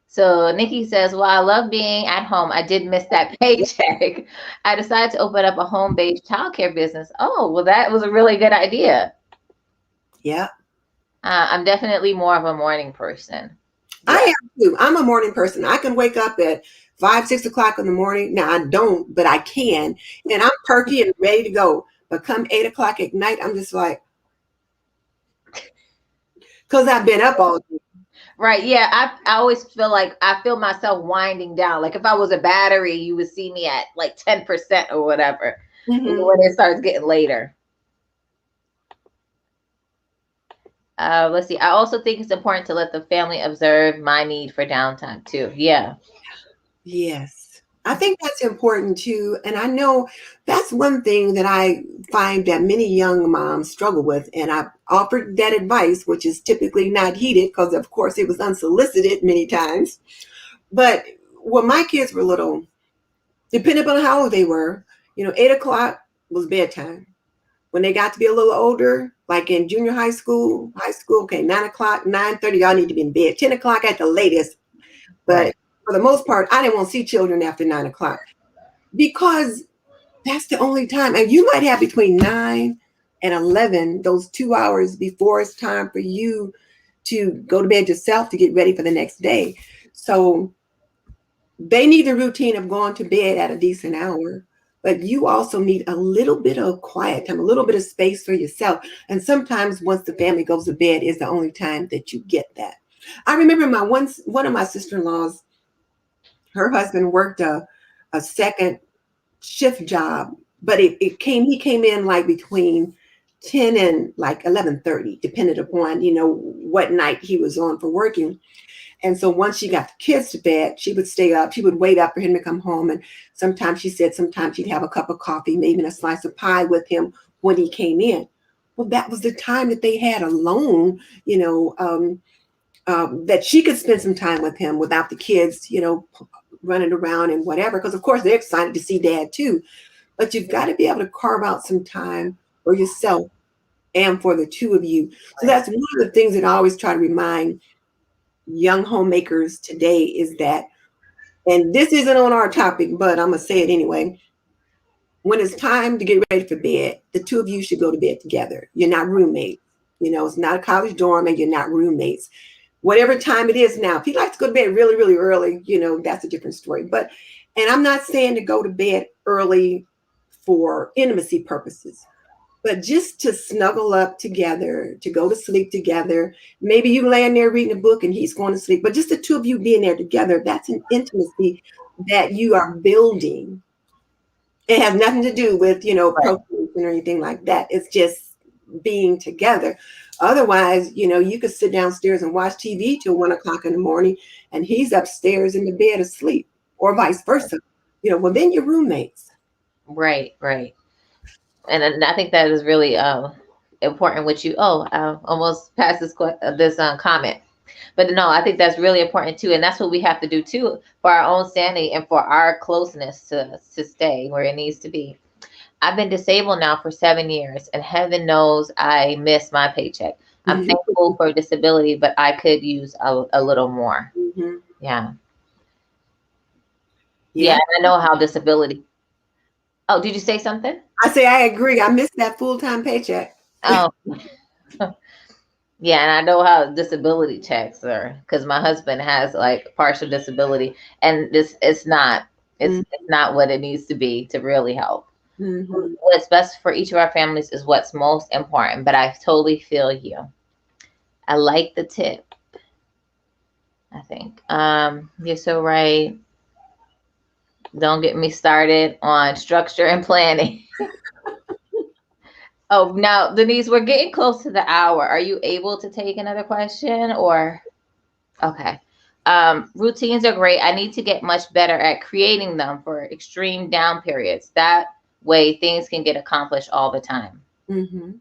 So Nikki says, well, I love being at home. I did miss that paycheck. I decided to open up a home-based childcare business. Oh, well, that was a really good idea. Yeah. I'm definitely more of a morning person. Yeah. I am too. I'm a morning person. I can wake up at 5, 6 o'clock in the morning. Now I don't, but I can. And I'm perky and ready to go. But come 8 o'clock at night, I'm just like, because I've been up all day. Right. Yeah. I always feel like I feel myself winding down. Like if I was a battery, you would see me at like 10% or whatever when it starts getting later. Let's see. I also think it's important to let the family observe my need for downtime too. Yeah. Yes. I think that's important too. And I know that's one thing that I find that many young moms struggle with. And I've offered that advice, which is typically not heeded because, of course, it was unsolicited many times. But when my kids were little, depending on how old they were, 8 o'clock was bedtime. When they got to be a little older, like in junior high school, okay, 9 o'clock, 9:30, y'all need to be in bed. 10 o'clock at the latest. Right. But for the most part, I didn't want to see children after 9 o'clock because that's the only time. And you might have between 9 and 11, those 2 hours before it's time for you to go to bed yourself to get ready for the next day. So they need the routine of going to bed at a decent hour, but you also need a little bit of quiet time, a little bit of space for yourself. And sometimes once the family goes to bed is the only time that you get that. I remember one of my sister-in-laws, her husband worked a second shift job, but he came in like between 10 and like 11:30, depending upon, what night he was on for working. And so once she got the kids to bed, she would stay up. She would wait up for him to come home. And sometimes she said sometimes she'd have a cup of coffee, maybe a slice of pie with him when he came in. Well, that was the time that they had alone, that she could spend some time with him without the kids, running around and whatever. Because, of course, they're excited to see dad, too. But you've got to be able to carve out some time for yourself and for the two of you. So Right. that's one of the things that I always try to remind young homemakers today is that, and this isn't on our topic, but I'm going to say it anyway. When it's time to get ready for bed, the two of you should go to bed together. You're not roommates. It's not a college dorm and you're not roommates. Whatever time it is now, if you like to go to bed really, really early, that's a different story. And I'm not saying to go to bed early for intimacy purposes, but just to snuggle up together, to go to sleep together. Maybe you laying there reading a book and he's going to sleep, but just the two of you being there together, that's an intimacy that you are building. It has nothing to do with, Right. procreation or anything like that. It's just being together. Otherwise, you could sit downstairs and watch TV till 1 o'clock in the morning and he's upstairs in the bed asleep, or vice versa. Well, then you're roommates. Right. Right. And I think that is really important. Which you almost passed this comment, but no, I think that's really important too, and that's what we have to do too for our own sanity and for our closeness to stay where it needs to be. I've been disabled now for 7 years, and heaven knows I miss my paycheck. I'm Mhm. thankful for disability, but I could use a little more. Mhm. Yeah. Yeah, Yeah. and I know how disability. Oh, did you say something? I say I agree. I miss that full-time paycheck. Oh, yeah, and I know how disability checks are because my husband has like partial disability, and this it's not what it needs to be to really help. Mm-hmm. What's best for each of our families is what's most important. But I totally feel you. I like the tip. I think you're so right. Don't get me started on structure and planning. Oh, now Denise, we're getting close to the hour. Are you able to take another question or? Okay. Routines are great. I need to get much better at creating them for extreme down periods. That way things can get accomplished all the time. Mm-hmm.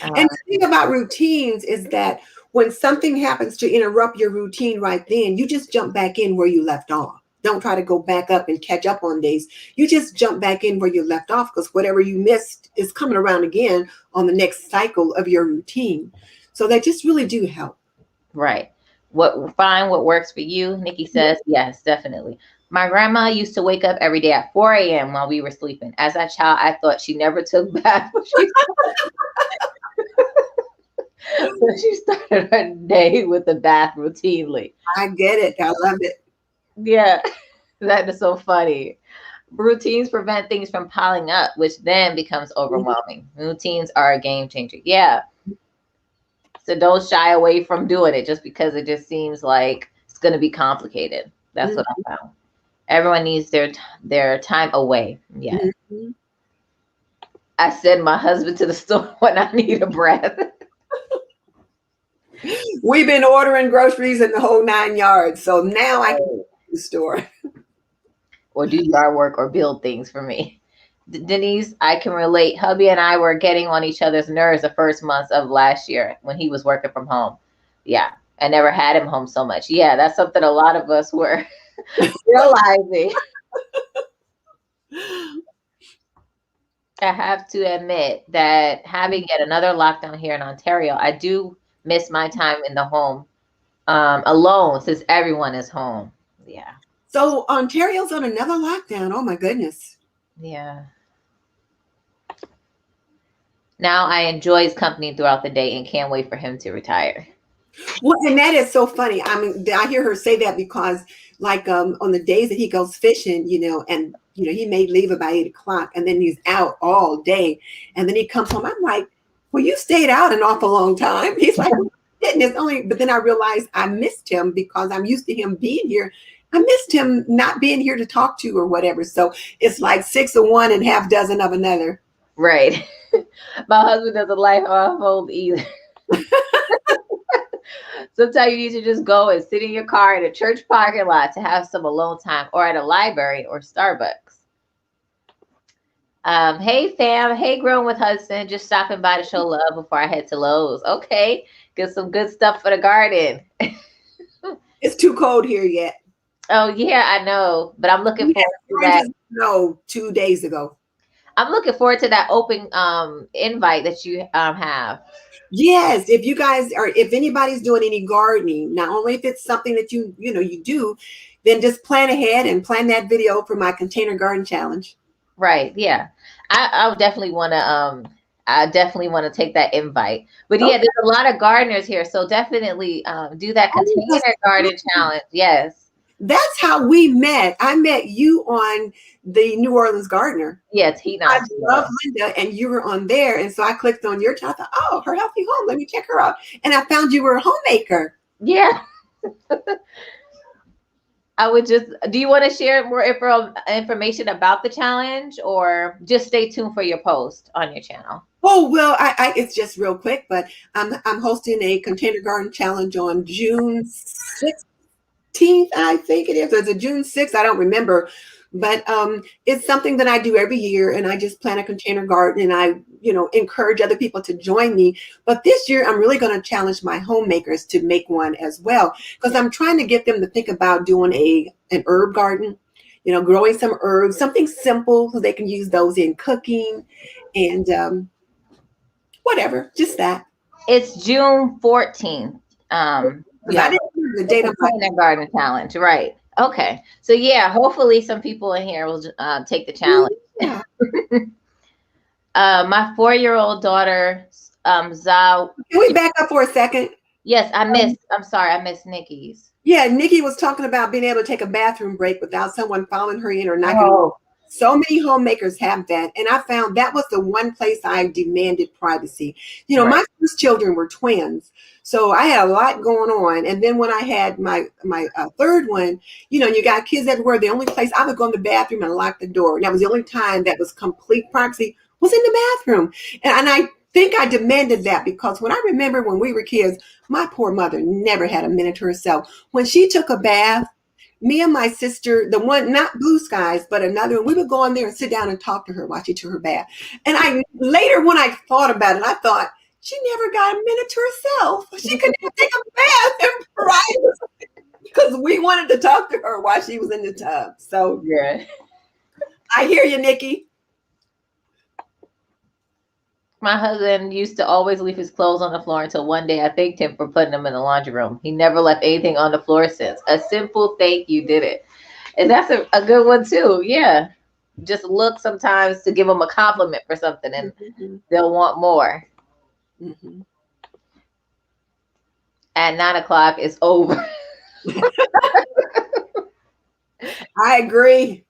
And Uh, the thing about routines is that when something happens to interrupt your routine right then, you just jump back in where you left off. Don't try to go back up and catch up on days. You just jump back in where you left off because whatever you missed is coming around again on the next cycle of your routine. So they just really do help. right. What works for you? Nikki says, yes, definitely. My grandma used to wake up every day at 4 a.m. while we were sleeping. As a child, I thought she never took baths. So she started her day with a bath routinely. I get it. I love it. Yeah, that is so funny. Routines prevent things from piling up, which then becomes overwhelming. Routines are a game changer. Yeah. So don't shy away from doing it just because it just seems like it's going to be complicated. That's what I found. Everyone needs their time away. Yeah. Mhm. I send my husband to the store when I need a breath. We've been ordering groceries in the whole 9 yards. So now I can go to the store. Or do yard work or build things for me. Denise, I can relate. Hubby and I were getting on each other's nerves the first months of last year when he was working from home. Yeah. I never had him home so much. Yeah, that's something a lot of us were realizing. I have to admit that having yet another lockdown here in Ontario, I do miss my time in the home alone since everyone is home. Yeah. So Ontario's on another lockdown. Oh my goodness. Yeah. Now I enjoy his company throughout the day and can't wait for him to retire. Well, and that is so funny. I mean, I hear her say that because, like, on the days that he goes fishing, and he may leave about 8 o'clock, and then he's out all day, and then he comes home. I'm like, well, you stayed out an awful long time. He's like, well, I didn't. It's only, but then I realized I missed him because I'm used to him being here. I missed him not being here to talk to or whatever. So it's like six of one and half dozen of another. Right. My husband doesn't like how I fold either. Sometimes you need to just go and sit in your car in a church parking lot to have some alone time, or at a library or Starbucks. Hey fam, hey Grown with Hudson, just stopping by to show love before I head to Lowe's. Okay, get some good stuff for the garden. It's too cold here yet. Oh yeah, I know, but I'm looking forward to that. No, 2 days ago. I'm looking forward to that open invite that you have. Yes, if anybody's doing any gardening, not only if it's something that you do, then just plan ahead and plan that video for my container garden challenge. Right, yeah. I would definitely want to I definitely want to take that invite. But yeah, Okay. there's a lot of gardeners here, so definitely do that container garden challenge. Yes. That's how we met. I met you on the New Orleans Gardener. Yeah, it's heat I on love tomorrow. Linda, and you were on there, and so I clicked on your channel. I thought, oh, her healthy home. Let me check her out, and I found you were a homemaker. Yeah. I would just, do you want to share more information about the challenge, or just stay tuned for your post on your channel? Oh well, it's just real quick, but I'm hosting a container garden challenge on June 16th, I think it is. Or is it June 6th? I don't remember. But it's something that I do every year, and I just plant a container garden, and I, encourage other people to join me. But this year, I'm really going to challenge my homemakers to make one as well, because I'm trying to get them to think about doing an herb garden, growing some herbs, something simple, so they can use those in cooking and whatever, just that. It's June 14th. Because I Yeah, didn't remember the the date of my. container garden challenge, right? Okay, so yeah, hopefully some people in here will take the challenge. Yeah. My 4-year-old daughter, Zao. Can we back up for a second? Yes, I'm sorry, I missed Nikki's. Yeah, Nikki was talking about being able to take a bathroom break without someone following her in or knocking. Oh, So many homemakers have that. And I found that was the one place I demanded privacy. right. My first children were twins. So I had a lot going on. And then when I had my third one, you got kids everywhere. The only place I would go in the bathroom and lock the door. And that was the only time that was complete privacy was in the bathroom. And I think I demanded that because when I remember when we were kids, my poor mother never had a minute to herself. When she took a bath, me and my sister, the one, not Blue Skies, but another one, we would go in there and sit down and talk to her while she took her bath. And I later, when I thought about it, I thought, she never got a minute to herself. She could never take a bath in private because we wanted to talk to her while she was in the tub. So Yeah. I hear you, Nikki. My husband used to always leave his clothes on the floor until one day I thanked him for putting them in the laundry room. He never left anything on the floor since. A simple thank you did it. And that's a good one too. Yeah. Just look sometimes to give them a compliment for something and they'll want more. Mm-hmm. At 9 o'clock, it's over. I agree.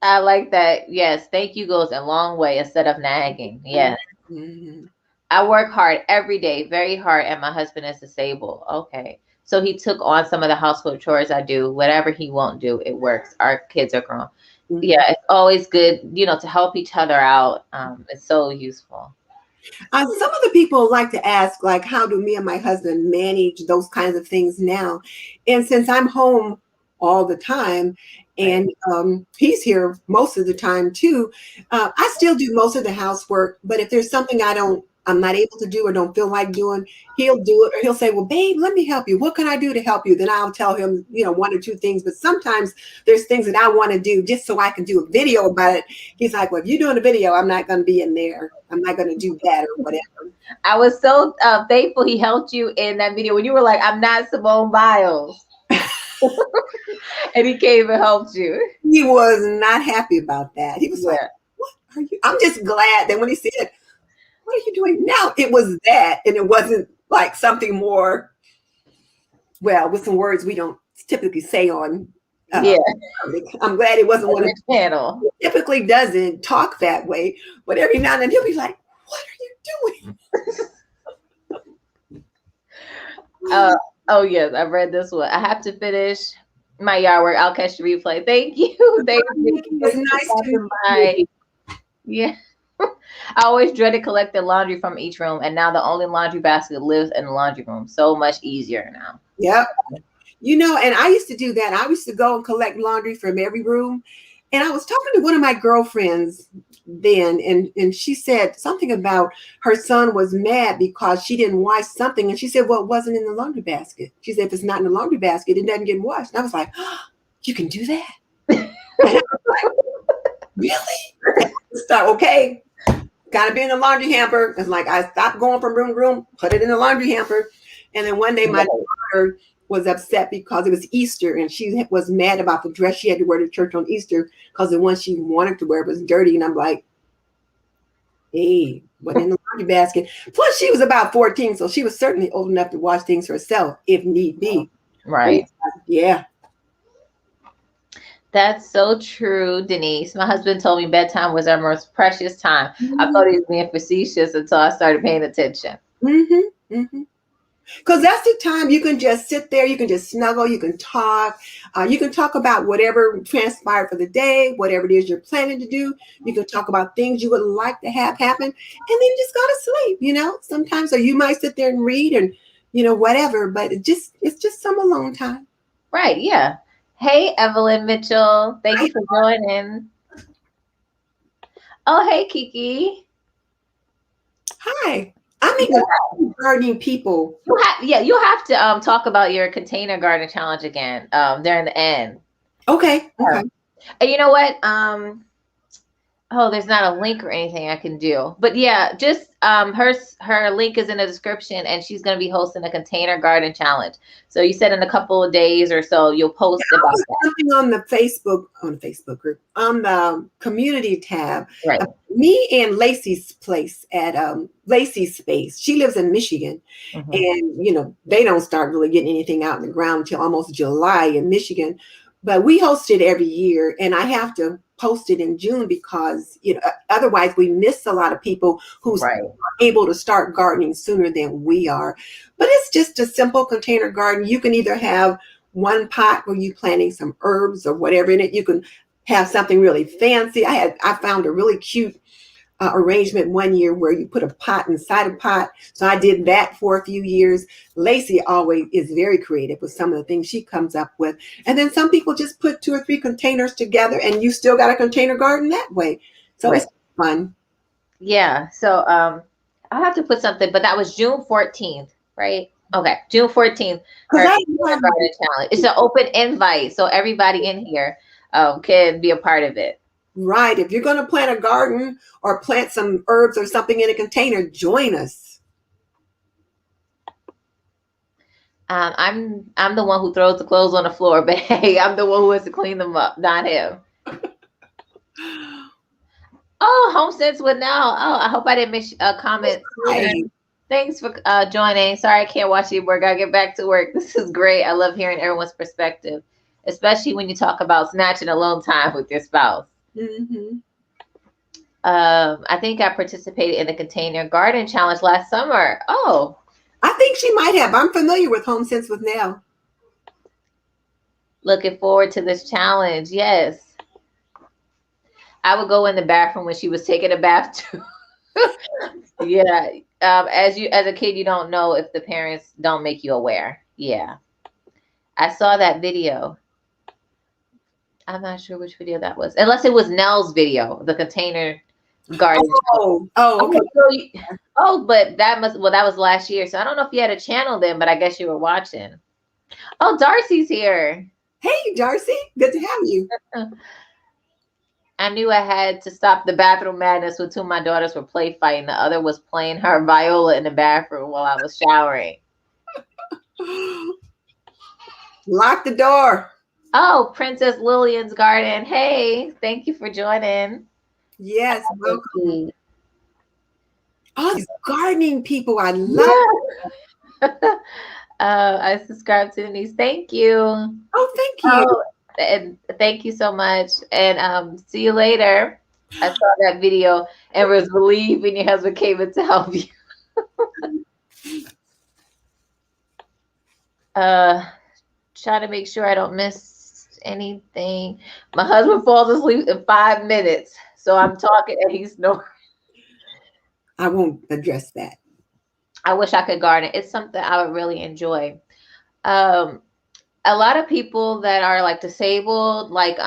I like that. Yes. Thank you goes a long way instead of nagging. Yeah. Mm-hmm. I work hard every day, very hard, and my husband is disabled. Okay. So he took on some of the household chores I do. Whatever he won't do, it works. Our kids are grown. Mm-hmm. Yeah, it's always good, to help each other out. It's so useful. Some of the people like to ask, like, how do me and my husband manage those kinds of things now? And since I'm home all the time, and he's here most of the time too, I still do most of the housework. But if there's something I don't I'm not able to do or don't feel like doing, he'll do it, or he'll say, well, babe, let me help you. What can I do to help you? Then I'll tell him, one or two things. But sometimes there's things that I want to do just so I can do a video about it. He's like, well, if you're doing a video, I'm not going to be in there. I'm not going to do that or whatever. I was so thankful he helped you in that video when you were like, I'm not Simone Biles. And he came and helped you. He was not happy about that. He was like, what are you? I'm just glad that when he said, what are you doing now? It was that, and it wasn't like something more, well, with some words we don't typically say on. I'm glad it wasn't one of the channel. He typically doesn't talk that way, but every now and then he'll be like, what are you doing? Oh yes, I've read this one. I have to finish my yard work. I'll catch the replay. Thank you. Thank you. It's nice to meet you. Yeah. I always dreaded collecting laundry from each room, and now the only laundry basket lives in the laundry room. So much easier now. Yep. And I used to do that. I used to go and collect laundry from every room. And I was talking to one of my girlfriends then, and she said something about her son was mad because she didn't wash something. And she said, well, it wasn't in the laundry basket. She said, if it's not in the laundry basket, it doesn't get washed. And I was like, oh, you can do that? And I was like, really? Okay. Got to be in the laundry hamper. It's like I stopped going from room to room, put it in the laundry hamper. And then one day my daughter was upset because it was Easter and she was mad about the dress she had to wear to church on Easter because the one she wanted to wear was dirty. And I'm like, hey, what in the laundry basket? Plus, she was about 14, so she was certainly old enough to wash things herself if need be. Right. Yeah. That's so true, Denise. My husband told me bedtime was our most precious time. I thought he was being facetious until I started paying attention. Because that's the time you can just sit there, you can just snuggle, you can talk about whatever transpired for the day, whatever it is you're planning to do. You can talk about things you would like to have happen, and then just go to sleep. Sometimes, or you might sit there and read and whatever, but it's just some alone time. Right. Yeah. Hey, Evelyn Mitchell. Thank you for joining. Oh, hey, Kiki. Hi. I mean, gardening people. You'll have to talk about your container garden challenge again during the end. Okay. And you know what? There's not a link or anything I can do. But yeah, just her link is in the description, and she's going to be hosting a container garden challenge. So you said in a couple of days or so you'll post about that. Something on the Facebook group, on the community tab. Right. Me and Lacey's place at Lacey's Space. She lives in Michigan, and they don't start really getting anything out in the ground until almost July in Michigan. But we host it every year, and I have to post it in June because otherwise we miss a lot of people who are able to start gardening sooner than we are. But it's just a simple container garden. You can either have one pot where you're planting some herbs or whatever in it. You can have something really fancy. I found a really cute arrangement one year where you put a pot inside a pot. So I did that for a few years. Lacey always is very creative with some of the things she comes up with. And then some people just put 2 or 3 containers together and you still got a container garden that way. So it's fun. Yeah. So I'll have to put something, but that was June 14th, right? Okay. June 14th. It's an open invite. So everybody in here can be a part of it. Right. If you're going to plant a garden or plant some herbs or something in a container, join us. I'm the one who throws the clothes on the floor, but hey, I'm the one who has to clean them up, not him. HomeSense with now. I hope I didn't miss a comment. Thanks for joining. Sorry I can't watch you work. I get back to work. This is great. I love hearing everyone's perspective, especially when you talk about snatching alone time with your spouse. I think I participated in the container garden challenge last summer. Oh, I think she might have. I'm familiar with HomeSense with Nell. Looking forward to this challenge. Yes. I would go in the bathroom when she was taking a bath too. Yeah. As a kid, you don't know if the parents don't make you aware. Yeah. I saw that video. I'm not sure which video that was, unless it was Nell's video, the container garden. Okay. Oh, so oh, but that was last year. So I don't know if you had a channel then, but I guess you were watching. Oh, Darcy's here. Hey, Darcy. Good to have you. I knew I had to stop the bathroom madness when two of my daughters were play fighting. The other was playing her viola in the bathroom while I was showering. Lock the door. Oh, Princess Lillian's Garden. Hey, thank you for joining. Yes, Let's welcome. see. All these gardening people. I love. Yeah. I subscribed to Denise. Thank you. Oh, thank you. Oh, and thank you so much. And see you later. I saw that video and was relieved when your husband came in to help you. Uh, trying to make sure I don't miss anything. My husband falls asleep in 5 minutes, so I'm talking and he's snoring. I won't address that. I wish I could garden. It's something I would really enjoy. Um, a lot of people that are like disabled, like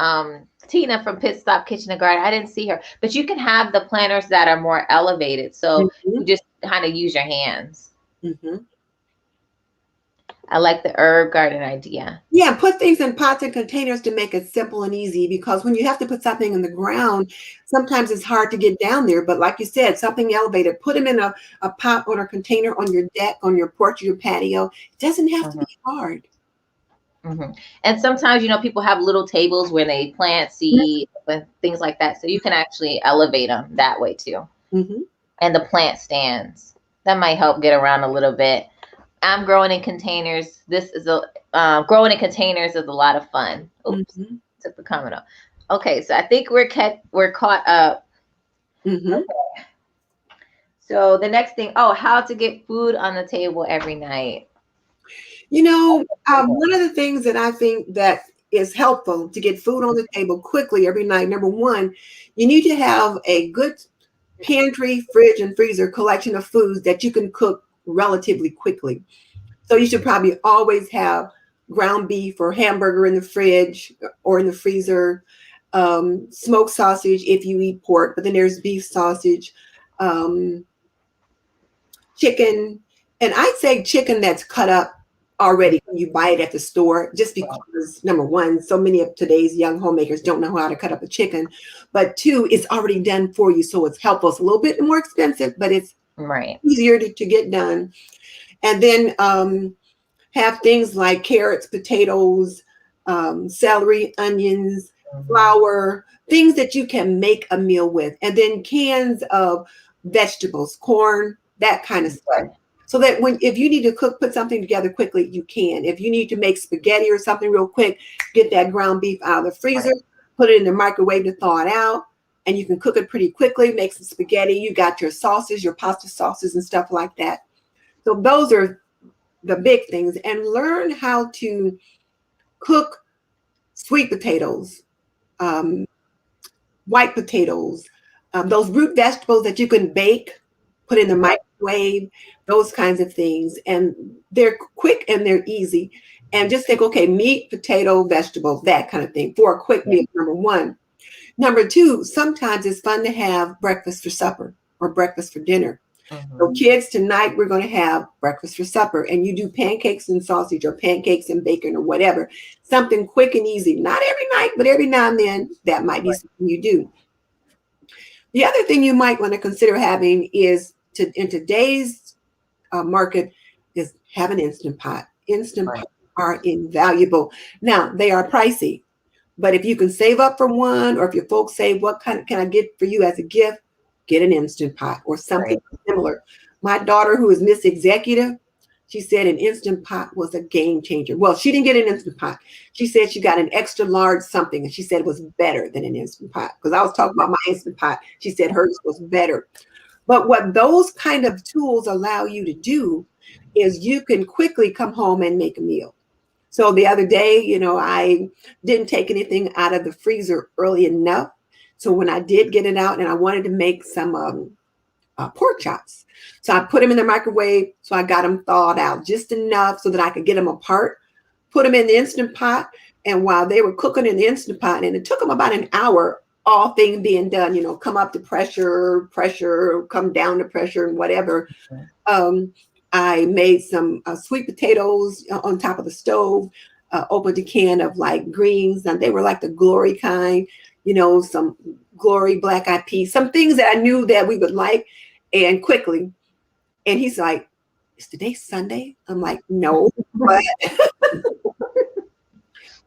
Tina from Pit Stop Kitchen and Garden. I didn't see her, but you can have the planters that are more elevated, so Mm-hmm. you just kind of use your hands. Mm-hmm. I like the herb garden idea. Yeah, put things in pots and containers to make it simple and easy, because when you have to put something in the ground, sometimes it's hard to get down there. But like you said, something elevated, put them in a pot or a container on your deck, on your porch, your patio. It doesn't have to Mhm, be hard. mhm. And sometimes, people have little tables where they plant seeds and things like that, so you can actually elevate them that way too. Mm-hmm. And the plant stands that might help get around a little bit. I'm growing in containers. This is growing in containers is a lot of fun. Oops, Mm-hmm. took the comment off. Okay, so I think we're caught up. Mm-hmm. So the next thing, how to get food on the table every night. One of the things that I think that is helpful to get food on the table quickly every night, number one, you need to have a good pantry, fridge, and freezer collection of foods that you can cook relatively quickly. So you should probably always have ground beef or hamburger in the fridge or in the freezer, smoked sausage if you eat pork, but then there's beef sausage, um, chicken, and I'd say chicken that's cut up already when you buy it at the store, just because number one, so many of today's young homemakers don't know how to cut up a chicken, but two, it's already done for you, so it's helpful. It's a little bit more expensive, but it's Right. easier to get done. And then have things like carrots, potatoes, celery, onions, flour, things that you can make a meal with. And then cans of vegetables, corn, that kind of stuff. So that if you need to put something together quickly, you can. If you need to make spaghetti or something real quick, get that ground beef out of the freezer, put it in the microwave to thaw it out, and you can cook it pretty quickly, make some spaghetti. You got your sauces, your pasta sauces and stuff like that. So those are the big things. And learn how to cook sweet potatoes, um, white potatoes, those root vegetables that you can bake, put in the microwave, those kinds of things. And they're quick and they're easy. And just think, okay, meat, potato, vegetables, that kind of thing for a quick meal, number one. Number two, sometimes it's fun to have breakfast for supper or breakfast for dinner. So kids, tonight we're going to have breakfast for supper, and you do pancakes and sausage or pancakes and bacon or whatever, something quick and easy. Not every night, but every now and then that might be something you do. The other thing you might want to consider having is in today's market is have an Instant Pot. Instant Pots are invaluable. Now they are pricey, but if you can save up for one, or if your folks say, what kind can I get for you as a gift? Get an Instant Pot or something similar. My daughter, who is Miss Executive, she said an Instant Pot was a game changer. Well, she didn't get an Instant Pot. She said she got an extra large something, and she said it was better than an Instant Pot. Because I was talking about my Instant Pot. She said hers was better. But what those kind of tools allow you to do is you can quickly come home and make a meal. So the other day, I didn't take anything out of the freezer early enough. So when I did get it out and I wanted to make some pork chops, so I put them in the microwave. So I got them thawed out just enough so that I could get them apart, put them in the Instant Pot. And while they were cooking in the Instant Pot, and it took them about an hour all things being done, come up to pressure, come down to pressure, and whatever. Um, I made some sweet potatoes on top of the stove, opened a can of like greens, and they were like the glory kind, some glory black eyed peas, some things that I knew that we would like, and quickly. And he's like, "Is today Sunday?" I'm like, "No."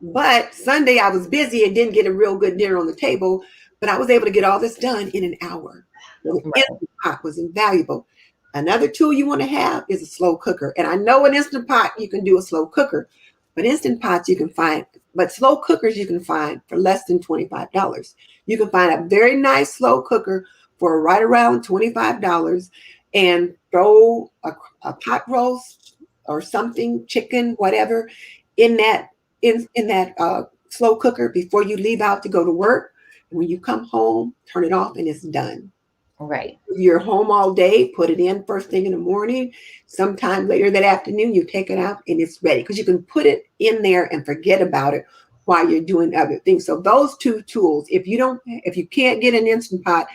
But Sunday I was busy and didn't get a real good dinner on the table, but I was able to get all this done in an hour. The Right. Instant Pot was invaluable. Another tool you want to have is a slow cooker. And I know an Instant Pot you can do a slow cooker, but Instant Pots you can find, but slow cookers you can find for less than $25. You can find a very nice slow cooker for right around $25 and throw a pot roast or something, chicken, whatever, in that in that slow cooker before you leave out to go to work. And when you come home, turn it off and it's done. Right. If you're home all day, put it in first thing in the morning. Sometime later that afternoon, you take it out and it's ready because you can put it in there and forget about it while you're doing other things. So those two tools, if you can't get an Instant Pot,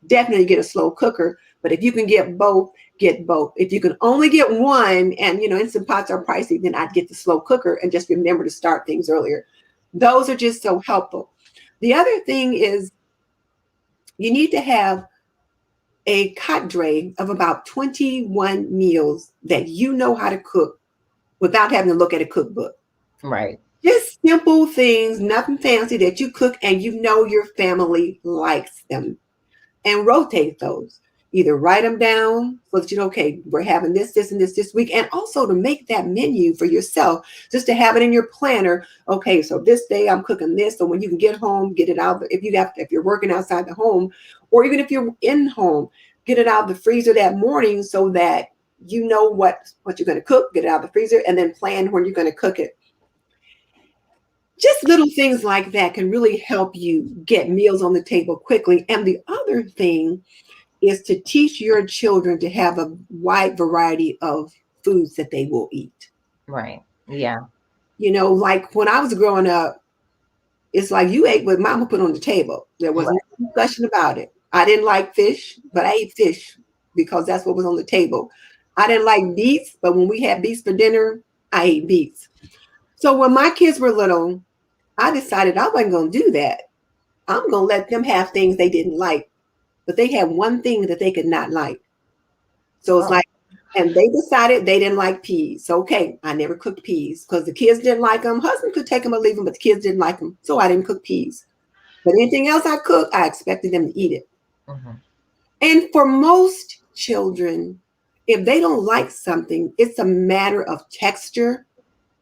definitely get a slow cooker. But if you can get both, get both. If you can only get one, and Instant Pots are pricey, then I'd get the slow cooker and just remember to start things earlier. Those are just so helpful. The other thing is you need to have a cadre of about 21 meals that you know how to cook without having to look at a cookbook. Right. Just simple things, nothing fancy that you cook and you know your family likes them. And rotate those. Either write them down so that okay, we're having this, and this week. And also to make that menu for yourself, just to have it in your planner. Okay, so this day I'm cooking this. So when you can get home, get it out. If you're working outside the home, or even if you're in home, get it out of the freezer that morning so that you know what you're going to cook, get it out of the freezer, and then plan when you're going to cook it. Just little things like that can really help you get meals on the table quickly. And the other thing is to teach your children to have a wide variety of foods that they will eat. Right. Yeah. Like when I was growing up, it's like you ate what mama put on the table. There was Right. no discussion about it. I didn't like fish, but I ate fish because that's what was on the table. I didn't like beets, but when we had beets for dinner, I ate beets. So when my kids were little, I decided I wasn't going to do that. I'm going to let them have things they didn't like, but they had one thing that they could not like. So it's Oh. like, and they decided they didn't like peas. So, okay, I never cooked peas because the kids didn't like them. Husband could take them or leave them, but the kids didn't like them. So I didn't cook peas. But anything else I cooked, I expected them to eat it. Mhm. And for most children, if they don't like something, it's a matter of texture.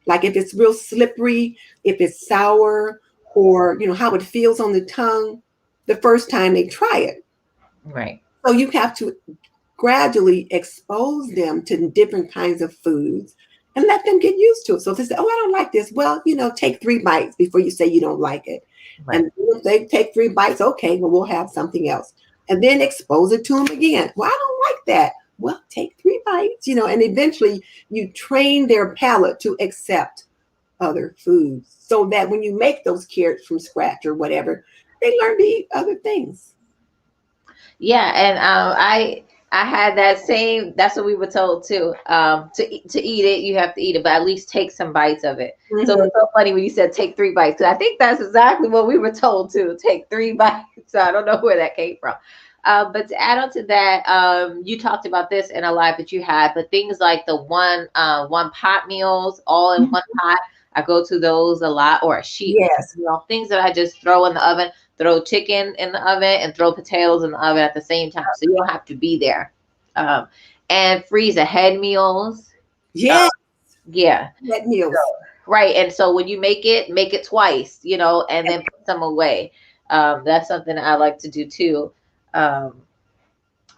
Like if it's real slippery, if it's sour, or how it feels on the tongue the first time they try it. Right. So you have to gradually expose them to different kinds of foods and let them get used to it. So if they say, "Oh, I don't like this," well, take 3 bites before you say you don't like it. Right. And if they take 3 bites, okay, well, we'll have something else. And then expose it to them again. "Well, I don't like that." Well, take 3 bites, and eventually you train their palate to accept other foods so that when you make those carrots from scratch or whatever, they learn to eat other things. Yeah, and I had that same. That's what we were told too. To eat it, you have to eat it, but at least take some bites of it. So Mhm. it's so funny when you said take 3 bites, because I think that's exactly what we were told to take 3 bites. So I don't know where that came from. But to add on to that, you talked about this in a live that you had, but things like the one pot meals, all in one pot. I go to those a lot, or a sheet pan, Yes. things that I just throw in the oven, throw chicken in the oven and throw potatoes in the oven at the same time. So you don't have to be there. Um, and freeze ahead meals. Uh, Yes. yeah. That meals. Right. And so when you make it twice, and then put some away. That's something I like to do too. Um,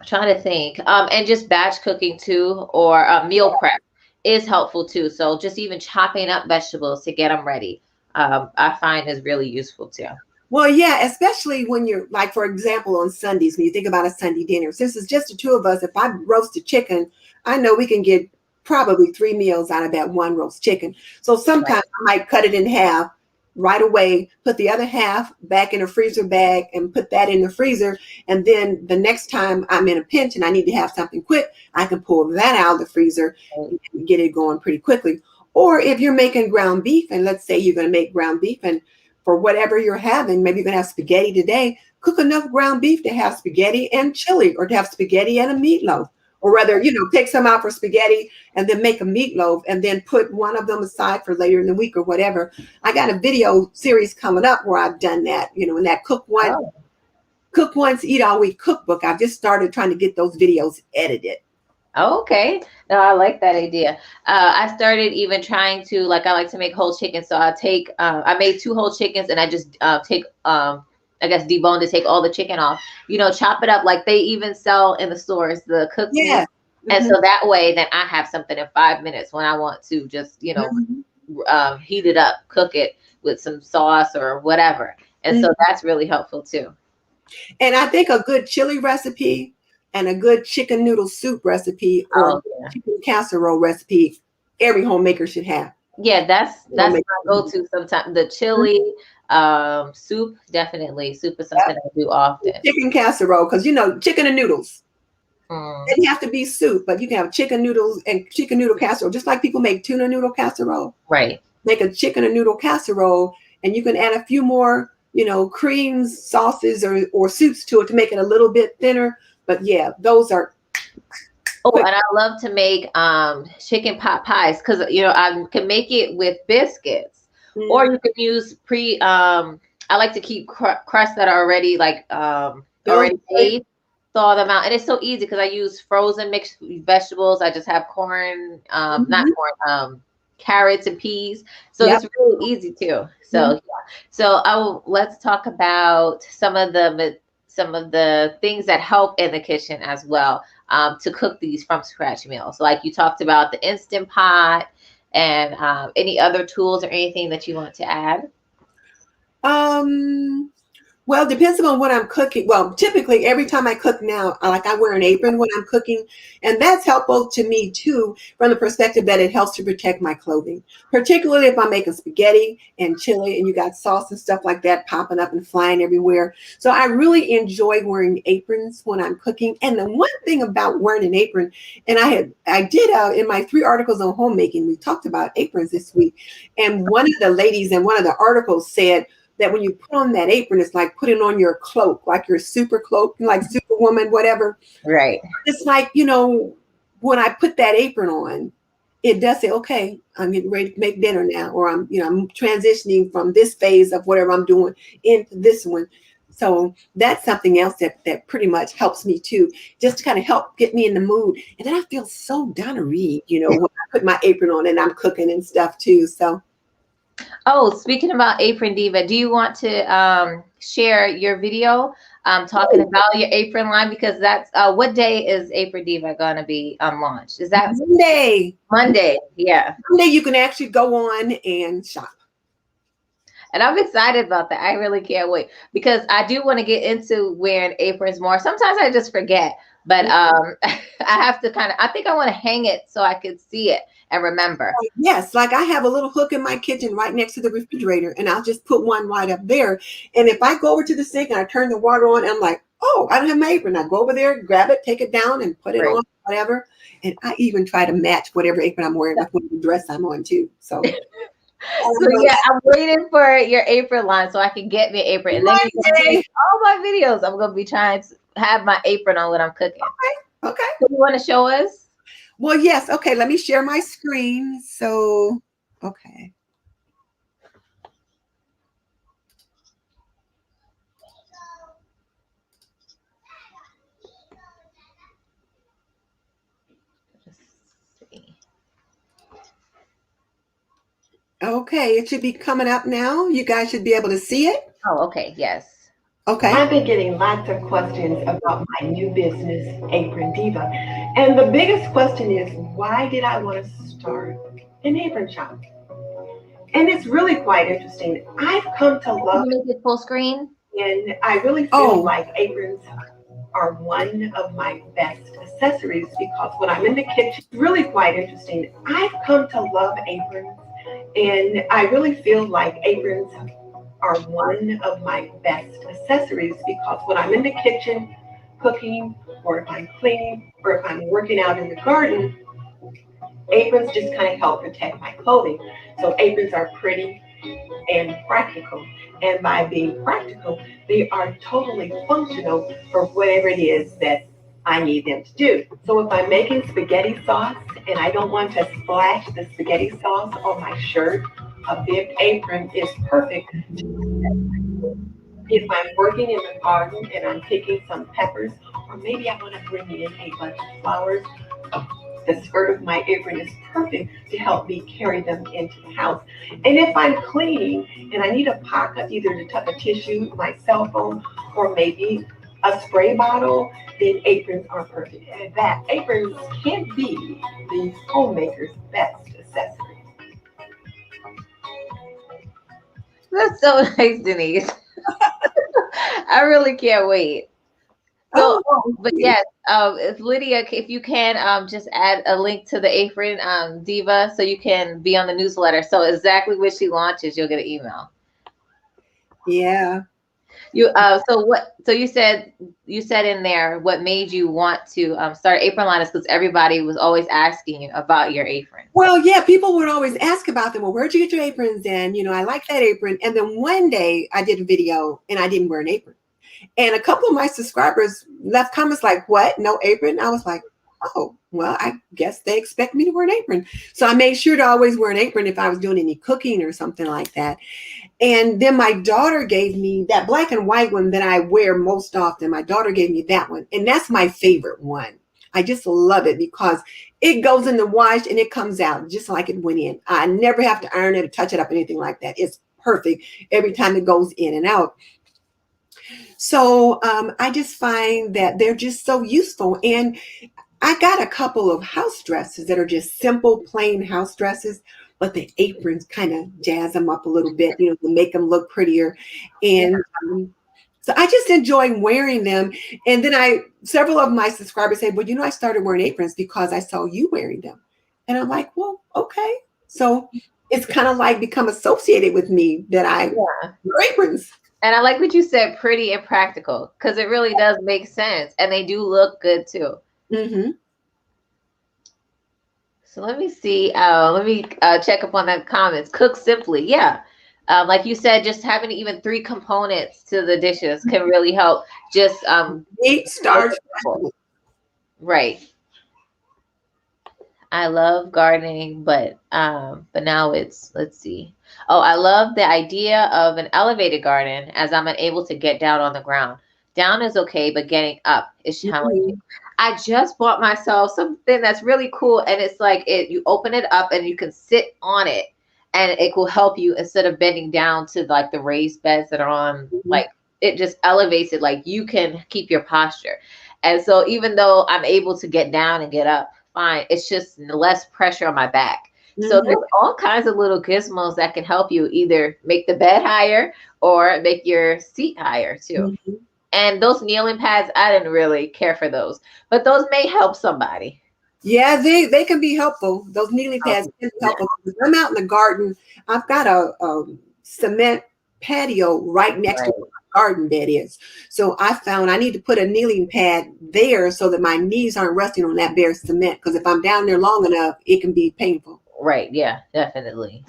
trying to think. And just batch cooking too, or meal prep is helpful too. So just even chopping up vegetables to get them ready, I find is really useful too. Well, yeah, especially when you're like, for example, on Sundays, when you think about a Sunday dinner, since it's just the two of us, if I roast a chicken, I know we can get probably 3 meals out of that one roast chicken. So Right. sometimes I might cut it in half, right away, put the other half back in a freezer bag and put that in the freezer. And then the next time I'm in a pinch and I need to have something quick, I can pull that out of the freezer and get it going pretty quickly. Or if you're making ground beef, and let's say you're going to make ground beef, and for whatever you're having, maybe you're going to have spaghetti today, cook enough ground beef to have spaghetti and chili, or to have spaghetti and a meatloaf. Or rather, take some out for spaghetti and then make a meatloaf and then put one of them aside for later in the week or whatever. I got a video series coming up where I've done that, in that cook once, eat all week cookbook. I've just started trying to get those videos edited. Oh, okay. No, I like that idea. I started even trying to, like, I like to make whole chicken. So I made 2 whole chickens, and I just take, I guess, debone to take all the chicken off, chop it up like they even sell in the stores, the cooked meat. Yeah. And so that way, then I have something in 5 minutes when I want to just, heat it up, cook it with some sauce or whatever. And so that's really helpful too. And I think a good chili recipe and a good chicken noodle soup recipe or chicken casserole recipe, every homemaker should have. Yeah, that's my go-to sometimes. The chili, soup, definitely. Soup is something I do often. Chicken casserole, because chicken and noodles. They have to be soup, but you can have chicken noodles and chicken noodle casserole, just like people make tuna noodle casserole. Right. Make a chicken and noodle casserole, and you can add a few more, creams, sauces, or soups to it to make it a little bit thinner. But yeah, those are. Oh, and I love to make chicken pot pies, because I can make it with biscuits, or you can use I like to keep crusts that are already already made. Thaw them out, and it's so easy because I use frozen mixed vegetables. I just have corn, not corn, carrots and peas. So it's really easy too. So let's talk about some of the things that help in the kitchen as well, to cook these from scratch meals. Like you talked about the Instant Pot, and any other tools or anything that you want to add? Well, it depends on what I'm cooking. Well, typically every time I cook now, I wear an apron when I'm cooking, and that's helpful to me too, from the perspective that it helps to protect my clothing, particularly if I'm making spaghetti and chili and you got sauce and stuff like that popping up and flying everywhere. So I really enjoy wearing aprons when I'm cooking. And the one thing about wearing an apron, and I did in my 3 articles on homemaking, we talked about aprons this week, and one of the ladies in one of the articles said that when you put on that apron, it's like putting on your cloak, like your super cloak, like Superwoman, whatever. Right. It's like, when I put that apron on, it does say, okay, I'm getting ready to make dinner now, or I'm transitioning from this phase of whatever I'm doing into this one. So that's something else that pretty much helps me too, just to kind of help get me in the mood. And then I feel so Donna-Reed, when I put my apron on and I'm cooking and stuff too. So. Oh, speaking about Apron Diva, do you want to share your video talking about your apron line? Because that's what day is Apron Diva going to be launched? Is that Monday? Monday, yeah. Monday you can actually go on and shop. And I'm excited about that. I really can't wait, because I do want to get into wearing aprons more. Sometimes I just forget, but I have to I think I want to hang it so I can see it and remember. Yes, like I have a little hook in my kitchen right next to the refrigerator, and I'll just put one right up there. And if I go over to the sink and I turn the water on, and I'm like, oh, I don't have my apron. I go over there, grab it, take it down, and put it on, whatever. And I even try to match whatever apron I'm wearing with the dress I'm on too. So. So yeah, I'm waiting for your apron line so I can get me an apron. And then all my videos, I'm going to be trying to have my apron on when I'm cooking. Okay. So you want to show us? Well, yes. Okay, let me share my screen. So, okay. Okay, it should be coming up now. You guys should be able to see it. Oh, okay. Yes. Okay. I've been getting lots of questions about my new business, Apron Diva. And the biggest question is, why did I want to start an apron shop? And it's really quite interesting. I've come to love it. Make it full screen. And I really feel like aprons are one of my best accessories, because when I'm in the kitchen, it's really quite interesting. I've come to love aprons. And I really feel like aprons are one of my best accessories because when I'm in the kitchen cooking, or if I'm cleaning, or if I'm working out in the garden, aprons just kind of help protect my clothing. So aprons are pretty and practical. And by being practical, they are totally functional for whatever it is that I need them to do. So if I'm making spaghetti sauce and I don't want to splash the spaghetti sauce on my shirt, a big apron is perfect. If I'm working in the garden and I'm picking some peppers, or maybe I want to bring in a bunch of flowers, the skirt of my apron is perfect to help me carry them into the house. And if I'm cleaning and I need a pocket either to tuck a tissue, my cell phone, or maybe a spray bottle, then aprons are perfect. And that aprons can be the homemaker's best accessory. That's so nice, Denise. I really can't wait. So, Oh, but yes, if Lydia, if you can, just add a link to the Apron Diva so you can be on the newsletter. So exactly when she launches, you'll get an email. yeah. You so what? So you said in there what made you want to start Apron Line is because everybody was always asking you about your apron. Well, yeah, people would always ask about them. Well, where'd you get your aprons? And, I like that apron. And then one day I did a video and I didn't wear an apron. And a couple of my subscribers left comments like, what? No apron? I was like, oh, well, I guess they expect me to wear an apron. So I made sure to always wear an apron if I was doing any cooking or something like that. And then my daughter gave me that black and white one that I wear most often. My daughter gave me that one. And that's my favorite one. I just love it because it goes in the wash and it comes out just like it went in. I never have to iron it or touch it up, anything like that. It's perfect every time it goes in and out. So I just find that they're just so useful. And I got a couple of house dresses that are just simple, plain house dresses, but the aprons kind of jazz them up a little bit, to make them look prettier. Yeah. And so I just enjoy wearing them. And then several of my subscribers say, well, I started wearing aprons because I saw you wearing them. And I'm like, well, okay. So it's kind of like become associated with me that I wear aprons. And I like what you said, pretty and practical, because it really does make sense, and they do look good too. Mm-hmm. So let me see. Let me check up on that comments. Cook simply, yeah. Like you said, just having even 3 components to the dishes can really help. Just Meat, starch, right. I love gardening, but now let's see. Oh, I love the idea of an elevated garden as I'm unable to get down on the ground. Down is okay, but getting up is challenging. I just bought myself something that's really cool, and it's like you open it up and you can sit on it, and it will help you instead of bending down to like the raised beds that are on, like it just elevates it, like you can keep your posture. And so even though I'm able to get down and get up fine, it's just less pressure on my back. So there's all kinds of little gizmos that can help you either make the bed higher or make your seat higher too. And those kneeling pads, I didn't really care for those, but those may help somebody. Yeah, they can be helpful. Those kneeling pads can be helpful. I'm out in the garden. I've got a cement patio right next to where my garden bed is. So I found I need to put a kneeling pad there so that my knees aren't resting on that bare cement. Because if I'm down there long enough, it can be painful. Right. Yeah, definitely.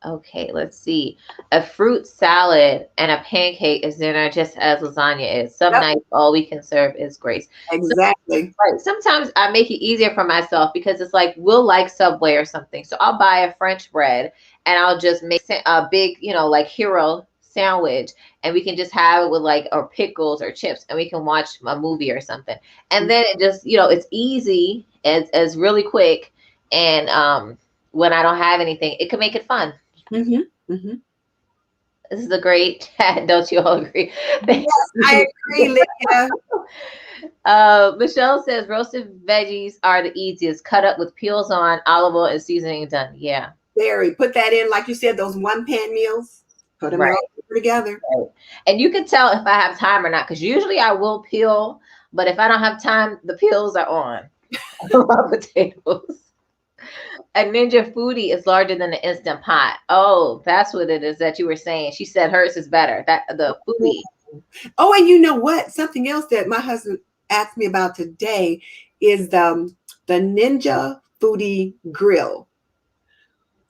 Okay, let's see. A fruit salad and a pancake is dinner just as lasagna is. Some nights all we can serve is grace. Exactly. Right. Sometimes I make it easier for myself because it's like we'll like Subway or something. So I'll buy a French bread and I'll just make a big, like hero sandwich, and we can just have it with like or pickles or chips, and we can watch a movie or something. And then it just, it's easy as really quick. And when I don't have anything, it can make it fun. This is a great chat. Don't you all agree? Yes, I agree, Lydia. Michelle says roasted veggies are the easiest. Cut up with peels on, olive oil, and seasoning done. Yeah. Very. Put that in, like you said, those one pan meals. Put them all together. Right. And you can tell if I have time or not, because usually I will peel, but if I don't have time, the peels are on. My potatoes. A Ninja Foodie is larger than the Instant Pot. Oh, that's what it is that you were saying. She said hers is better. That the Foodie. Oh, and you know what? Something else that my husband asked me about today is the Ninja Foodie Grill.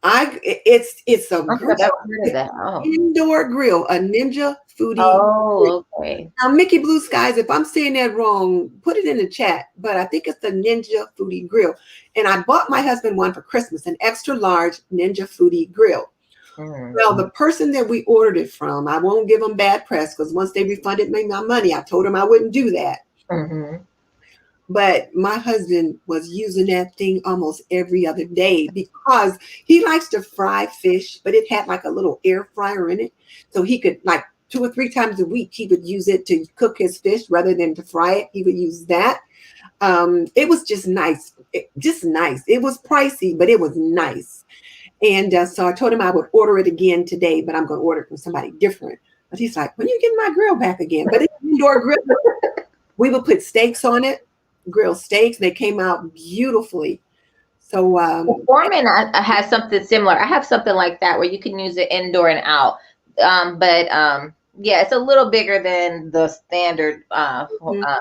It's a I don't think grill, I've ever heard of that. Oh. indoor grill, a Ninja Foodie Grill. Oh, okay. Now, Mickey Blue Skies, if I'm saying that wrong, put it in the chat. But I think it's the Ninja Foodie Grill. And I bought my husband one for Christmas, an extra large Ninja Foodie Grill. Mm. Well, the person that we ordered it from, I won't give them bad press because once they refunded me my money, I told them I wouldn't do that. Mm-hmm. But my husband was using that thing almost every other day because he likes to fry fish, but it had like a little air fryer in it. So he could, like, 2 or 3 times a week, he would use it to cook his fish rather than to fry it. He would use that. It was just nice. Just nice. It was pricey, but it was nice. And so I told him I would order it again today, but I'm going to order it from somebody different. But he's like, when you get my grill back again? But it's an indoor grill. We would put steaks on it, grill steaks. They came out beautifully. So Well, Foreman has something similar. I have something like that where you can use it indoor and out. But yeah, it's a little bigger than the standard. mhm,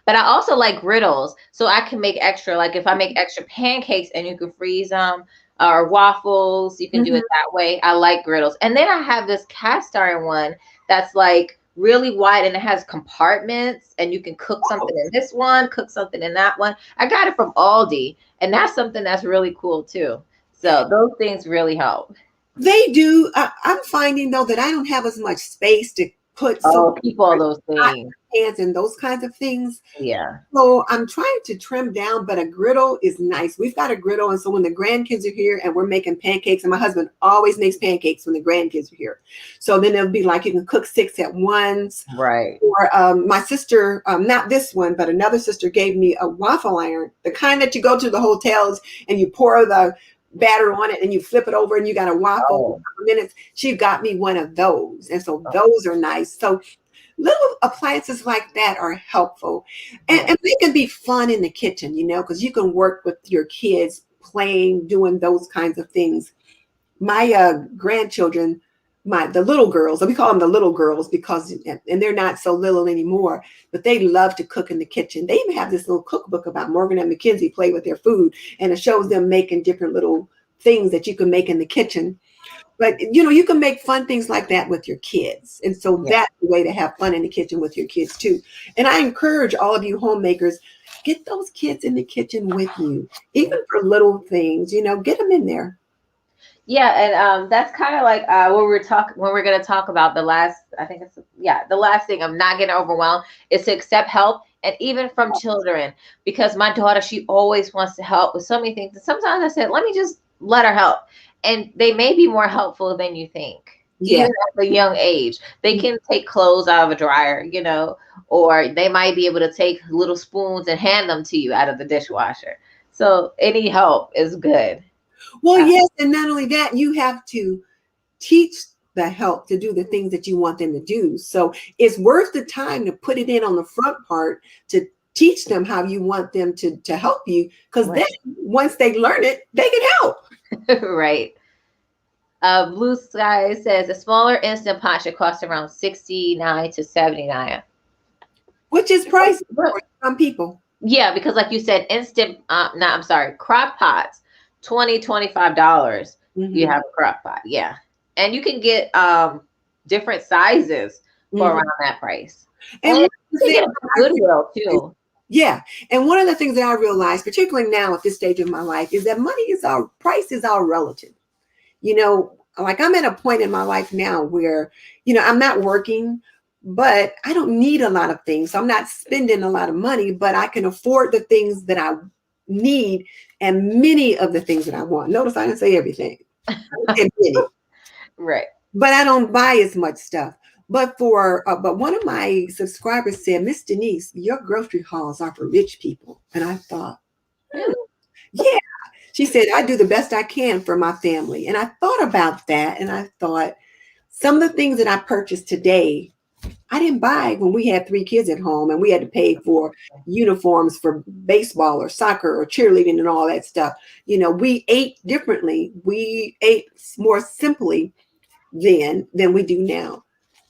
But I also like griddles, so I can make extra. Like if I make extra pancakes and you can freeze them, or waffles, you can do mhm. it that way. I like griddles. And then I have this cast iron one that's like really wide and it has compartments, and you can cook something in this one, cook something in that one. I got it from Aldi, and that's something that's really cool too. So those things really help. They do. I'm finding though that I don't have as much space to put so Oh, keep all those hot things. pans and those kinds of things. Yeah. So I'm trying to trim down, but a griddle is nice. We've got a griddle, and so when the grandkids are here and we're making pancakes, and my husband always makes pancakes when the grandkids are here. So then it'll be like you can cook 6 at once. Right. Or my sister, not this one, but another sister gave me a waffle iron, the kind that you go to the hotels and you pour the batter on it and you flip it over and you got a waffle in a Oh. couple minutes. She got me one of those. And so those are nice. So little appliances like that are helpful. And, Yeah. and they can be fun in the kitchen, because you can work with your kids playing, doing those kinds of things. My grandchildren, the little girls, we call them the little girls because, and they're not so little anymore, but they love to cook in the kitchen. They even have this little cookbook about Morgan and McKenzie play with their food, and it shows them making different little things that you can make in the kitchen. But you can make fun things like that with your kids. And so Yeah. that's the way to have fun in the kitchen with your kids too. And I encourage all of you homemakers, get those kids in the kitchen with you, even for little things, get them in there. Yeah, and that's kind of like when we're gonna talk about the last. I think it's the last thing of not getting overwhelmed is to accept help, and even from children, because my daughter, she always wants to help with so many things, and sometimes I said, let me just let her help, and they may be more helpful than you think. Yeah. Even at a young age, they can take clothes out of a dryer, or they might be able to take little spoons and hand them to you out of the dishwasher. So any help is good. Well, Uh, yes. And not only that, you have to teach the help to do the things that you want them to do. So it's worth the time to put it in on the front part to teach them how you want them to help you. Because then right. once they learn it, they can help. Right. Blue Sky says a smaller instant pot should cost around 69 to 79. Which is pricey But for some people. yeah, because like you said, no, I'm sorry, crock pots, $25. You Mhm, have a crock pot. Yeah. And you can get different sizes for mhm. around that price. And And one of the you can get things them that from I Goodwill realized, too. yeah, and one of the things that I realized, particularly now at this stage of my life, is that price is all relative. Like I'm at a point in my life now where, I'm not working, but I don't need a lot of things. So I'm not spending a lot of money, but I can afford the things that I need and many of the things that I want. Notice I didn't say everything. I said many, Right. but I don't buy as much stuff. But one of my subscribers said, Miss Denise, your grocery hauls are for rich people. And I thought, Hmm. yeah. She said, I do the best I can for my family. And I thought about that and I thought some of the things that I purchased today I didn't buy when we had 3 kids at home and we had to pay for uniforms for baseball or soccer or cheerleading and all that stuff. We ate differently. We ate more simply then than we do now.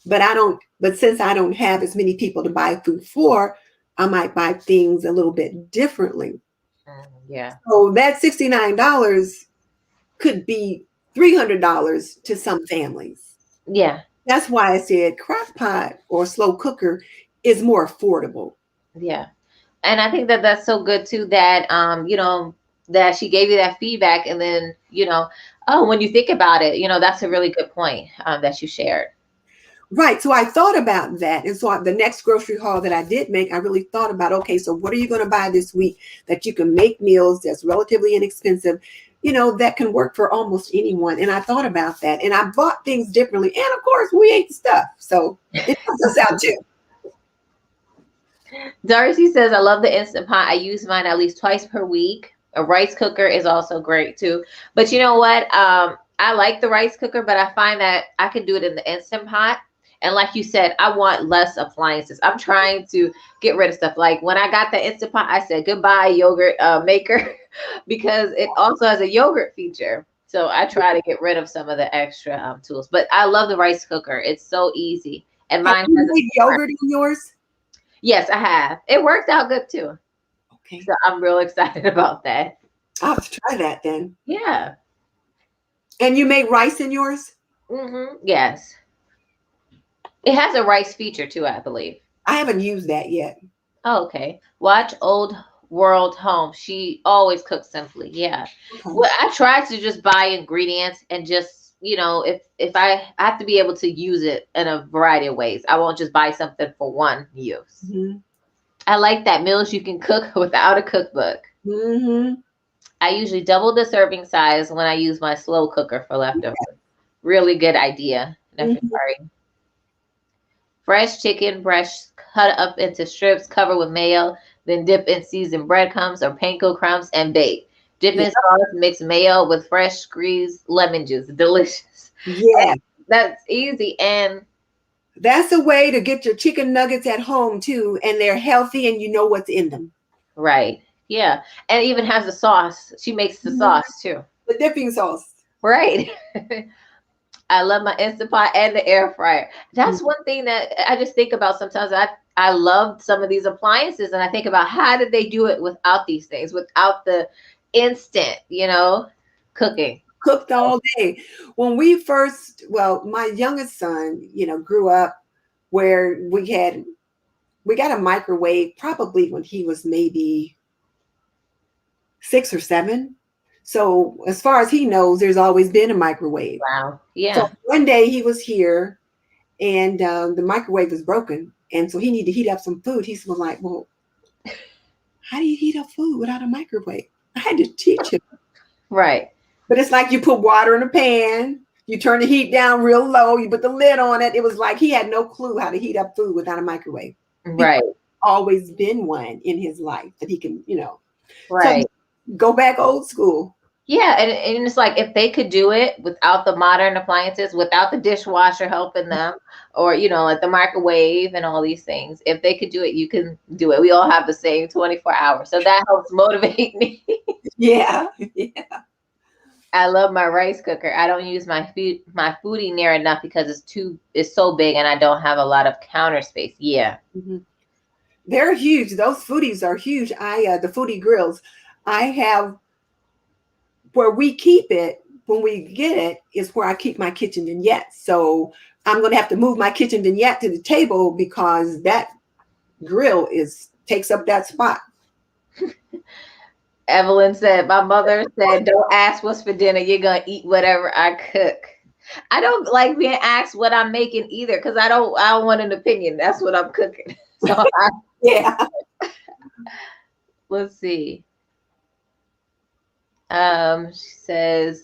But since I don't have as many people to buy food for, I might buy things a little bit differently. Yeah. So that $69 could be $300 to some families. Yeah. That's why I said crock pot or slow cooker is more affordable. Yeah. And I think that that's so good too that that she gave you that feedback, and then oh, when you think about it, that's a really good point that you shared. Right. So I thought about that. And so the next grocery haul that I did make, I really thought about, okay, so what are you going to buy this week that you can make meals that's relatively inexpensive, that can work for almost anyone. And I thought about that and I bought things differently. And of course, we ate the stuff. So it helps us out too. Darcy says, I love the Instant Pot. I use mine at least twice per week. A rice cooker is also great too. But you know what? I like the rice cooker, but I find that I can do it in the Instant Pot. And like you said, I want less appliances. I'm trying to get rid of stuff. Like when I got the Instant Pot, I said goodbye yogurt maker because it also has a yogurt feature. So I try to get rid of some of the extra tools. But I love the rice cooker. It's so easy. And Have mine you has a made yogurt in yours? Yes, I have. It worked out good too. Okay. So I'm real excited about that. I'll have to try that then. Yeah. And you made rice in yours? Yes. It has a rice feature too, I believe. I haven't used that yet. Oh, okay. Watch Old World Home. She always cooks simply. Yeah. Okay. Well, I try to just buy ingredients and just, if I have to be able to use it in a variety of ways. I won't just buy something for one use. Mm-hmm. I like that meals you can cook without a cookbook. Mm-hmm. I usually double the serving size when I use my slow cooker for leftovers. Really good idea. Sorry. Fresh chicken breast cut up into strips, cover with mayo, then dip in seasoned breadcrumbs or panko crumbs and bake. Dip in sauce, mix mayo with fresh squeezed lemon juice. Delicious. Yeah. And that's easy. And that's a way to get your chicken nuggets at home too, and they're healthy and you know what's in them. Right. Yeah. And it even has the sauce. She makes the sauce too. The dipping sauce. Right. I love my Instant Pot and the air fryer. That's one thing that I just think about sometimes. I love some of these appliances and I think about how did they do it without these things, without the instant, cooking. Cooked all day. When we first, my youngest son, grew up where we got a microwave probably when he was maybe 6 or 7. So as far as he knows, there's always been a microwave. Wow. Yeah. So one day he was here and the microwave was broken. And so he needed to heat up some food. He was like, well, how do you heat up food without a microwave? I had to teach him. Right. But it's like you put water in a pan, you turn the heat down real low, you put the lid on it. It was like he had no clue how to heat up food without a microwave. Right. Always been one in his life that he can, Right. So go back old school. Yeah, and it's like if they could do it without the modern appliances, without the dishwasher helping them, or like the microwave and all these things, if they could do it, you can do it. We all have the same 24 hours, so that helps motivate me. Yeah. I love my rice cooker. I don't use my foodie near enough because it's so big and I don't have a lot of counter space. Yeah. Mm-hmm. They're huge. Those foodies are huge. The foodie grills. I have where we keep it when we get it is where I keep my kitchen vignette. So I'm going to have to move my kitchen vignette to the table because that grill takes up that spot. Evelyn said, my mother said, don't ask what's for dinner. You're going to eat whatever I cook. I don't like being asked what I'm making either because I don't want an opinion. That's what I'm cooking. So yeah. Let's see. She says,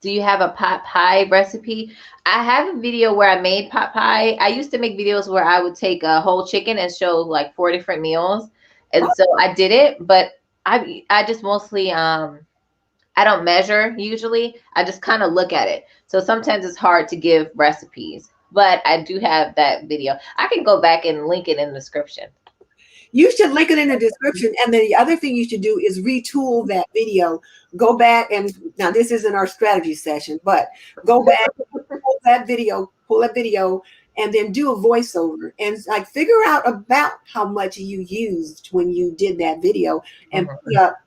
do you have a pot pie recipe? I have a video where I made pot pie. I used to make videos where I would take a whole chicken and show like 4 different meals. And so I did it, but I just mostly, I don't measure usually. I just kind of look at it. So sometimes it's hard to give recipes. but I do have that video. I can go back and link it in the description. You should link it in the description. And then the other thing you should do is retool that video. Go back and now this isn't our strategy session, but go back, pull that video, and then do a voiceover and like figure out about how much you used when you did that video and Mhm. put up,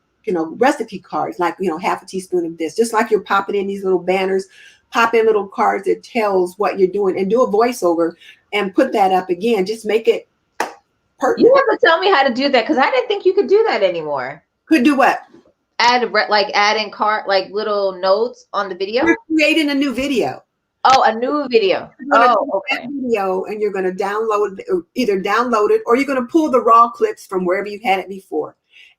recipe cards, like, half a teaspoon of this, just like you're popping in these little banners, pop in little cards that tells what you're doing and do a voiceover and put that up again. Just make it You pertinent. have to tell me how to do that because I didn't think you could do that anymore. Could do what? Add in cart like little notes on the You're video. creating a new video. Oh, a new video. You're going to Oh, take that okay. video and you're going to either download it or you're going to pull the raw clips from wherever you had it before.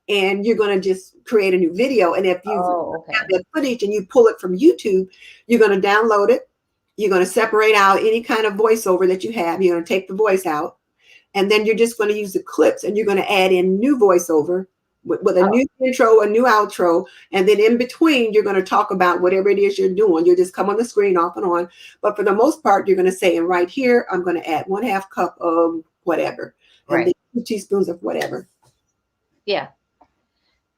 And you're going to just create a new video. And if you Oh, have okay. that footage and you pull it from YouTube, you're going to download it. You're going to separate out any kind of voiceover that you have. You're going to take the voice out. And then you're just going to use the clips and you're going to add in new voiceover with a Oh, new intro, a new outro. And then in between, you're going to talk about whatever it is you're doing. You'll just come on the screen off and on. But for the most part, you're going to say, and right here, I'm going to add 1/2 cup of whatever. And right. then 2 teaspoons of whatever. Yeah.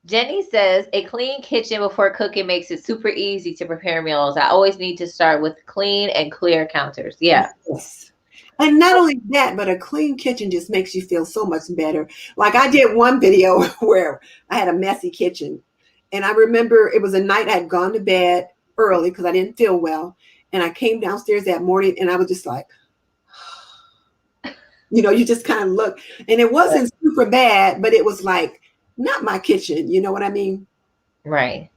Jenny says a clean kitchen before cooking makes it super easy to prepare meals. I always need to start with clean and clear counters. Yeah. Yes. And not only that, but a clean kitchen just makes you feel so much better. Like I did one video where I had a messy kitchen. And I remember it was a night I had gone to bed early because I didn't feel well. And I came downstairs that morning and I was just like, you just kind of look. And it wasn't super bad, but it was like, not my kitchen. You know what I mean? Right.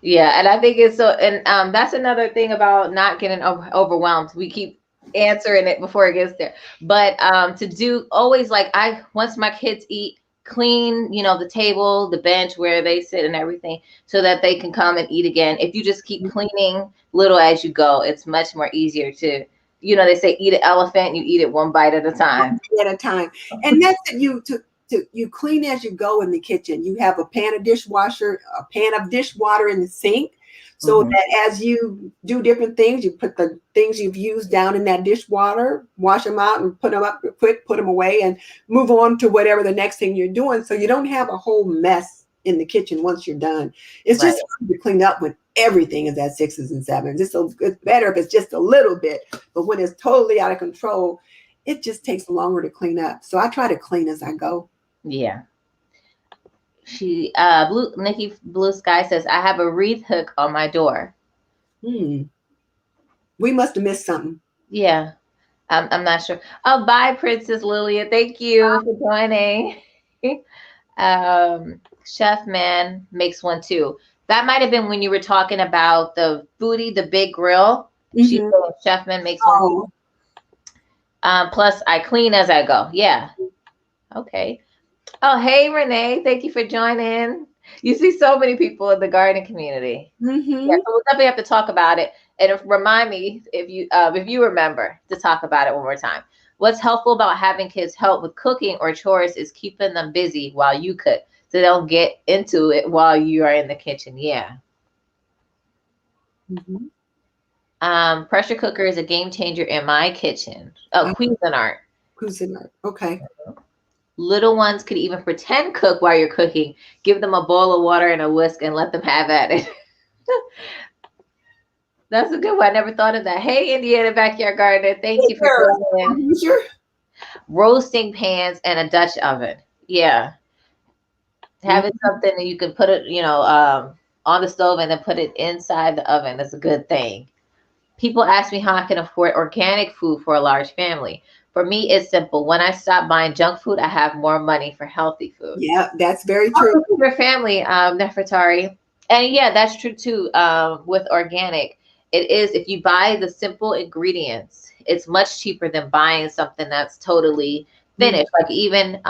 Yeah, and I think it's so, and that's another thing about not getting overwhelmed. We keep answering it before it gets there, but to do always like once my kids eat, clean, the table, the bench where they sit, and everything, so that they can come and eat again. If you just keep cleaning little as you go, it's much more easier to, they say eat an elephant, you eat it one bite at a time. At a time. And that's it. You clean as you go in the kitchen. You have a pan of dishwater in the sink, so Mhm. that as you do different things, you put the things you've used down in that dishwater, wash them out, and put them up quick, put them away, and move on to whatever the next thing you're doing. So you don't have a whole mess in the kitchen once you're done. It's Right. just hard to clean up when everything is at sixes and sevens. It's better if it's just a little bit, but when it's totally out of control, it just takes longer to clean up. So I try to clean as I go. Yeah. Nikki Blue Sky says I have a wreath hook on my door. We must have missed something. Yeah. I'm not sure. Oh, bye, Princess Lilia. Thank you for joining. Chef Man makes one too. That might have been when you were talking about the foodie, the big grill. She Mm-hmm. said Chef Man makes one too. Oh, Plus, I clean as I go. Yeah. Okay. Oh, hey, Renee. Thank you for joining. You see so many people in the garden community. Yeah, mm-hmm. so we'll definitely have to talk about it. And remind me if you remember to talk about it one more time. What's helpful about having kids help with cooking or chores is keeping them busy while you cook, so they don't get into it while you are in the kitchen. Yeah. Mm-hmm. Pressure cooker is a game changer in my kitchen. Oh, Cuisinart. Cuisinart. Okay. Little ones could even pretend cook while you're cooking. Give them a bowl of water and a whisk and let them have at it. That's a good one. I never thought of that. Hey, Indiana Backyard Gardener. Thank you for joining. Sure. Roasting pans and a Dutch oven. Yeah. Having something that you can put it, on the stove and then put it inside the oven is a good thing. People ask me how I can afford organic food for a large family. For me, it's simple. When I stop buying junk food, I have more money for healthy food. Yeah, that's very true. Your family, Nefertari. And yeah, that's true too. With organic, it is, if you buy the simple ingredients, it's much cheaper than buying something that's totally finished. Like even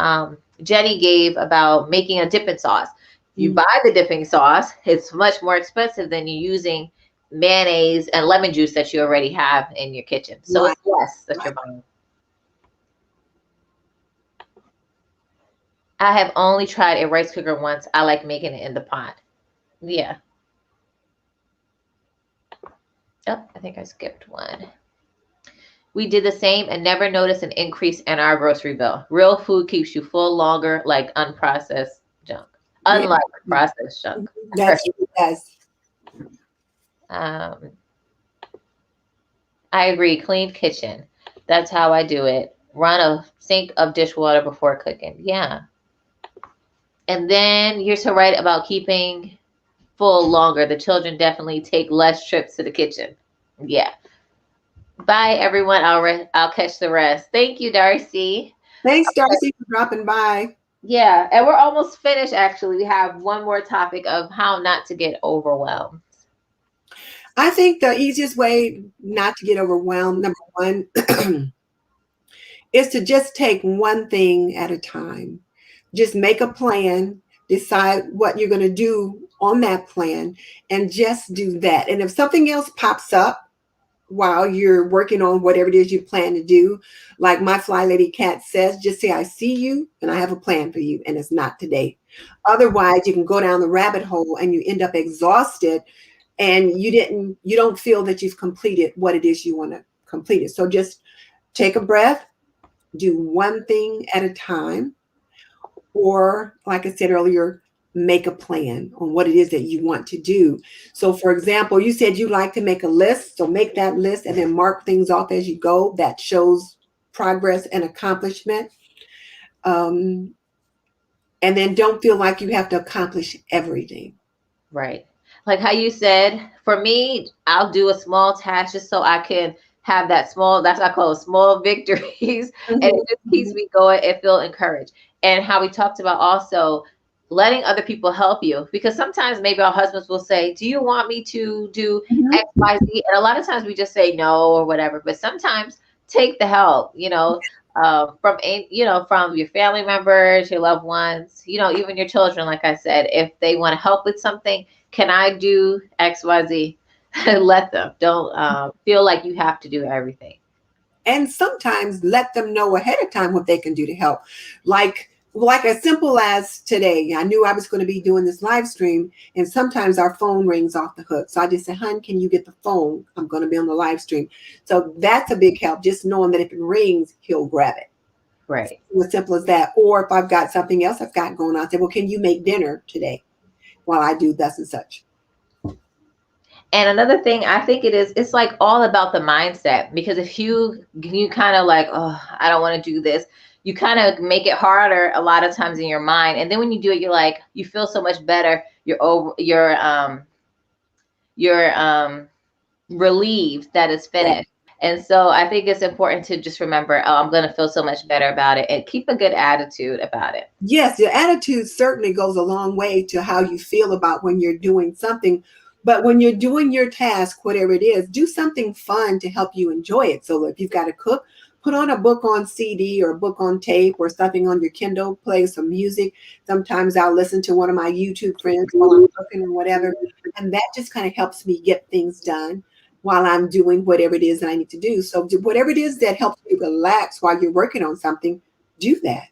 Jenny gave about making a dipping sauce. If you buy the dipping sauce, it's much more expensive than you using mayonnaise and lemon juice that you already have in your kitchen. So Right. it's less that you're buying. I have only tried a rice cooker once. I like making it in the pot. Yeah. Oh, I think I skipped one. We did the same and never noticed an increase in our grocery bill. Real food keeps you full longer, like unprocessed junk. Yeah, Unlike processed junk. that's true. Yes. um, I agree. Clean kitchen. That's how I do it. Run a sink of dishwater before cooking. Yeah. And then you're so right about keeping full longer. The children definitely take less trips to the kitchen. Yeah. Bye, everyone. I'll catch the rest. Thank you, Darcy. Thanks, Darcy, for dropping by. Yeah, and we're almost finished. Actually, we have one more topic of how not to get overwhelmed. I think the easiest way not to get overwhelmed, number one, is to just take one thing at a time. Just make a plan, decide what you're going to do on that plan, and just do that. And if something else pops up while you're working on whatever it is you plan to do, like my Fly Lady Cat says, just say, I see you and I have a plan for you, and it's not today. Otherwise, you can go down the rabbit hole and you end up exhausted and you don't feel that you've completed what it is you want to complete it. So just take a breath, do one thing at a time, or like I said earlier, make a plan on what it is that you want to do. So for example, you said you like to make a list, so make that list and then mark things off as you go. That shows progress and accomplishment. Um, and then don't feel like you have to accomplish everything. Right. Like how you said, for me, I'll do a small task just so I can have that small, that's what I call it, small victories. And Mhm, it just keeps me going and feel encouraged. And how we talked about also letting other people help you. Because sometimes maybe our husbands will say, do you want me to do mhm. X, Y, Z? And a lot of times we just say no or whatever. But sometimes take the help, from your family members, your loved ones, even your children. Like I said, if they want to help with something, can I do X, Y, Z? Let them. Don't feel like you have to do everything. And sometimes let them know ahead of time what they can do to help. Like as simple as today, I knew I was going to be doing this live stream, and sometimes our phone rings off the hook. So I just said, "Hun, can you get the phone? I'm going to be on the live stream." So that's a big help, just knowing that if it rings, he'll grab it. Right. As simple as that. Or if I've got something else I've got going on, I say, "Well, can you make dinner today while I do thus and such?" And another thing, I think it's like all about the mindset, because if you kind of like, oh, I don't want to do this, you kind of make it harder a lot of times in your mind. And then when you do it, you're like, you feel so much better. You're relieved that it's Yeah. finished. And so I think it's important to just remember, oh, I'm going to feel so much better about it, and keep a good attitude about it. Yes, your attitude certainly goes a long way to how you feel about when you're doing something. But when you're doing your task, whatever it is, do something fun to help you enjoy it. So if you've got to cook, put on a book on CD or a book on tape or something on your Kindle, play some music. Sometimes I'll listen to one of my YouTube friends while I'm cooking or whatever. And that just kind of helps me get things done while I'm doing whatever it is that I need to do. So whatever it is that helps you relax while you're working on something, do that.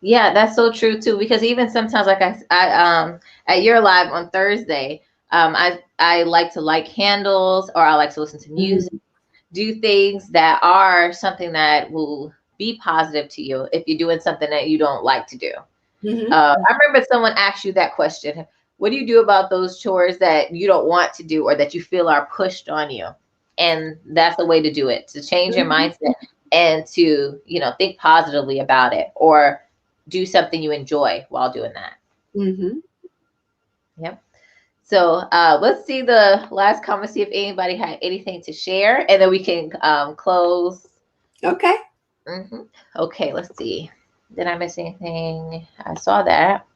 Yeah, that's so true too. Because even sometimes, like at your live on Thursday, I like to light candles, or I like to listen to music, Mhm. do things that are something that will be positive to you if you're doing something that you don't like to do. Mhm. I remember someone asked you that question. What do you do about those chores that you don't want to do or that you feel are pushed on you? And that's the way to do it, to change your Mhm. mindset and to, think positively about it, or do something you enjoy while doing that. Mhm. Yep. So let's see the last comment, see if anybody had anything to share, and then we can close. Okay. hmm Okay, let's see. Did I miss anything? I saw that.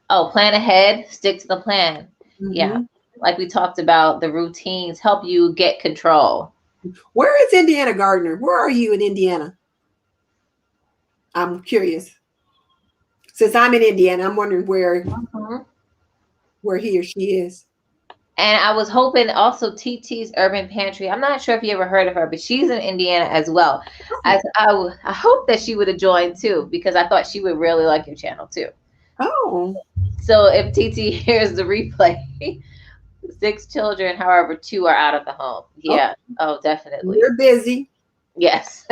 Oh, plan ahead, stick to the plan. Yeah. Mhm. Like we talked about, the routines help you get control. Where is Indiana Gardner? Where are you in Indiana? I'm curious. Since I'm in Indiana, I'm wondering Mhm. where he or she is. And I was hoping also TT's Urban Pantry. I'm not sure if you ever heard of her, but she's in Indiana as well. Oh. I hope that she would have joined too, because I thought she would really like your channel too. Oh. So if TT hears the replay, 6 children, however, 2 are out of the home. Oh, Yeah. Oh, definitely. you're busy. Yes.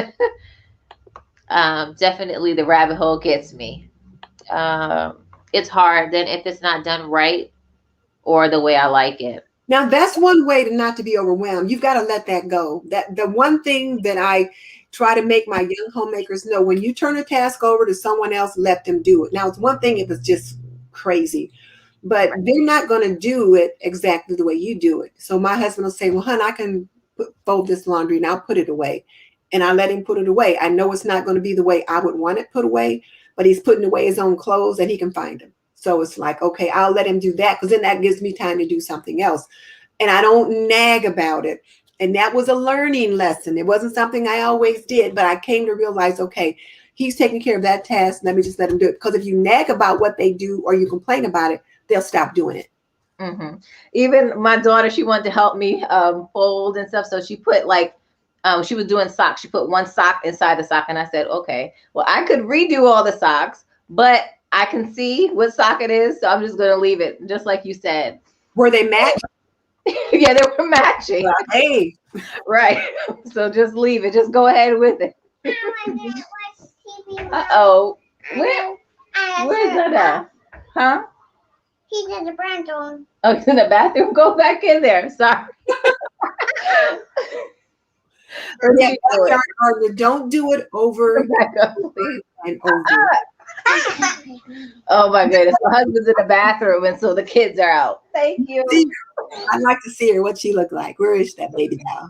Definitely the rabbit hole gets me. It's hard then if it's not done right or the way I like it. Now that's one way to not to be overwhelmed. You've got to let that go. That the one thing that I try to make my young homemakers know: when you turn a task over to someone else, let them do it. Now it's one thing if it's just crazy, but they're not going to do it exactly the way you do it. So my husband will say, "Well, hon, I can fold this laundry and I'll put it away," and I let him put it away. I know it's not going to be the way I would want it put away, but he's putting away his own clothes and he can find them. So it's like, okay, I'll let him do that because then that gives me time to do something else. And I don't nag about it. And that was a learning lesson. It wasn't something I always did, but I came to realize, okay, he's taking care of that task. Let me just let him do it. Because if you nag about what they do or you complain about it, they'll stop doing it. Mm-hmm. Even my daughter, she wanted to help me fold and stuff. So she put like, she was doing socks. She put one sock inside the sock. And I said, okay, well, I could redo all the socks, but I can see what sock it is. So I'm just going to leave it just like you said. Were they matched? Yeah, they were matching. Hey. Right. So just leave it. Just go ahead with it. Uh-oh. Where's that at? Huh? He's in the bathroom. Oh, he's in the bathroom? Go back in there. Sorry. Don't do it over and over. Oh my goodness. My husband's in the bathroom and so the kids are out. Thank you. I'd like to see her, what she looked like. Where is that baby now?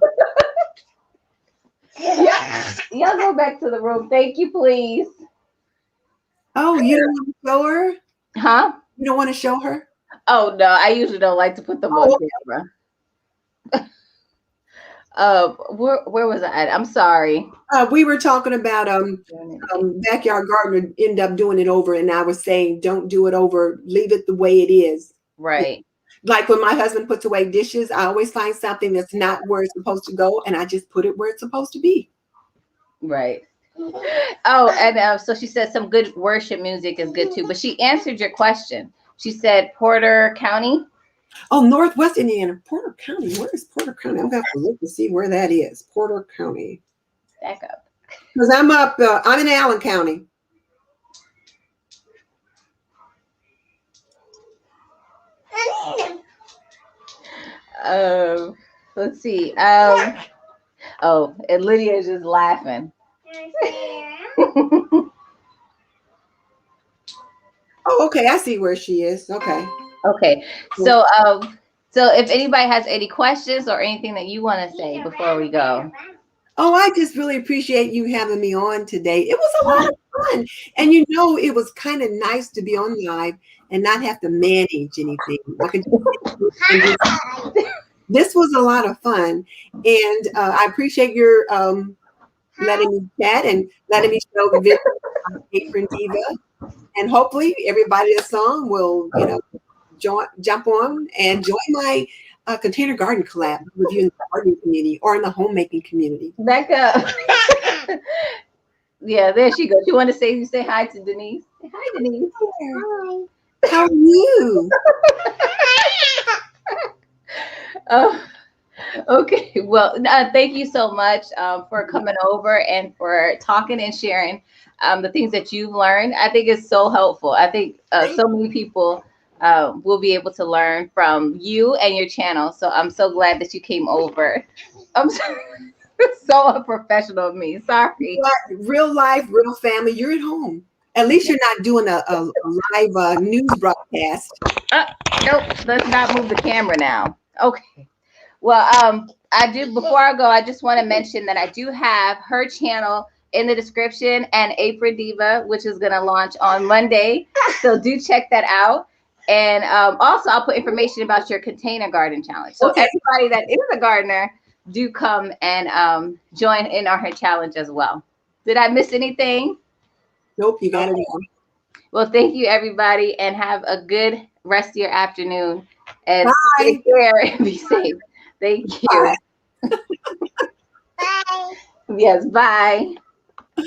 Yeah. Y'all go back to the room. Thank you, please. Oh, you don't want to show her? Huh? You don't want to show her? Oh no, I usually don't like to put them on camera. Where was I at? I'm sorry. We were talking about backyard gardener end up doing it over, and I was saying don't do it over, leave it the way it is. Right. Like when my husband puts away dishes, I always find something that's not where it's supposed to go, and I just put it where it's supposed to be. Right. Oh, and so she said some good worship music is good too, but she answered your question. She said Porter County. Oh, Northwest Indiana, Porter County. Where is Porter County? I'm going to have to look to see where that is. Porter County. Back up. Because I'm in Allen County. Let's see. Oh, and Lydia is just laughing. Oh, okay. I see where she is. Okay. Okay. So if anybody has any questions or anything that you want to say before we go. Oh, I just really appreciate you having me on today. It was a lot of fun. And it was kind of nice to be on live and not have to manage anything. This was a lot of fun. And I appreciate your letting me chat and letting me show the video on Apron Diva. And hopefully everybody that's on will, jump on and join my container garden collab with you in the gardening community or in the homemaking community. Back up. Yeah, there she goes. You want to say hi to Denise? Say hi, Denise. Hi. How are you? Oh, okay. Well, thank you so much for coming over and for talking and sharing the things that you've learned. I think it's so helpful. I think so many people will be able to learn from you and your channel. So I'm so glad that you came over. I'm so unprofessional of me. Sorry. Real life, real family. You're at home. At least you're not doing a live news broadcast. Nope. Let's not move the camera now. Okay. Well, before I go, I just want to mention that I do have her channel in the description and Apron Diva, which is going to launch on Monday. So do check that out. And also I'll put information about your container garden challenge. So everybody that is a gardener, do come and join in on her challenge as well. Did I miss anything? Nope, you got it all. Well, thank you, everybody, and have a good rest of your afternoon. And Bye. take care and be safe. Thank you. Bye. Yes, bye.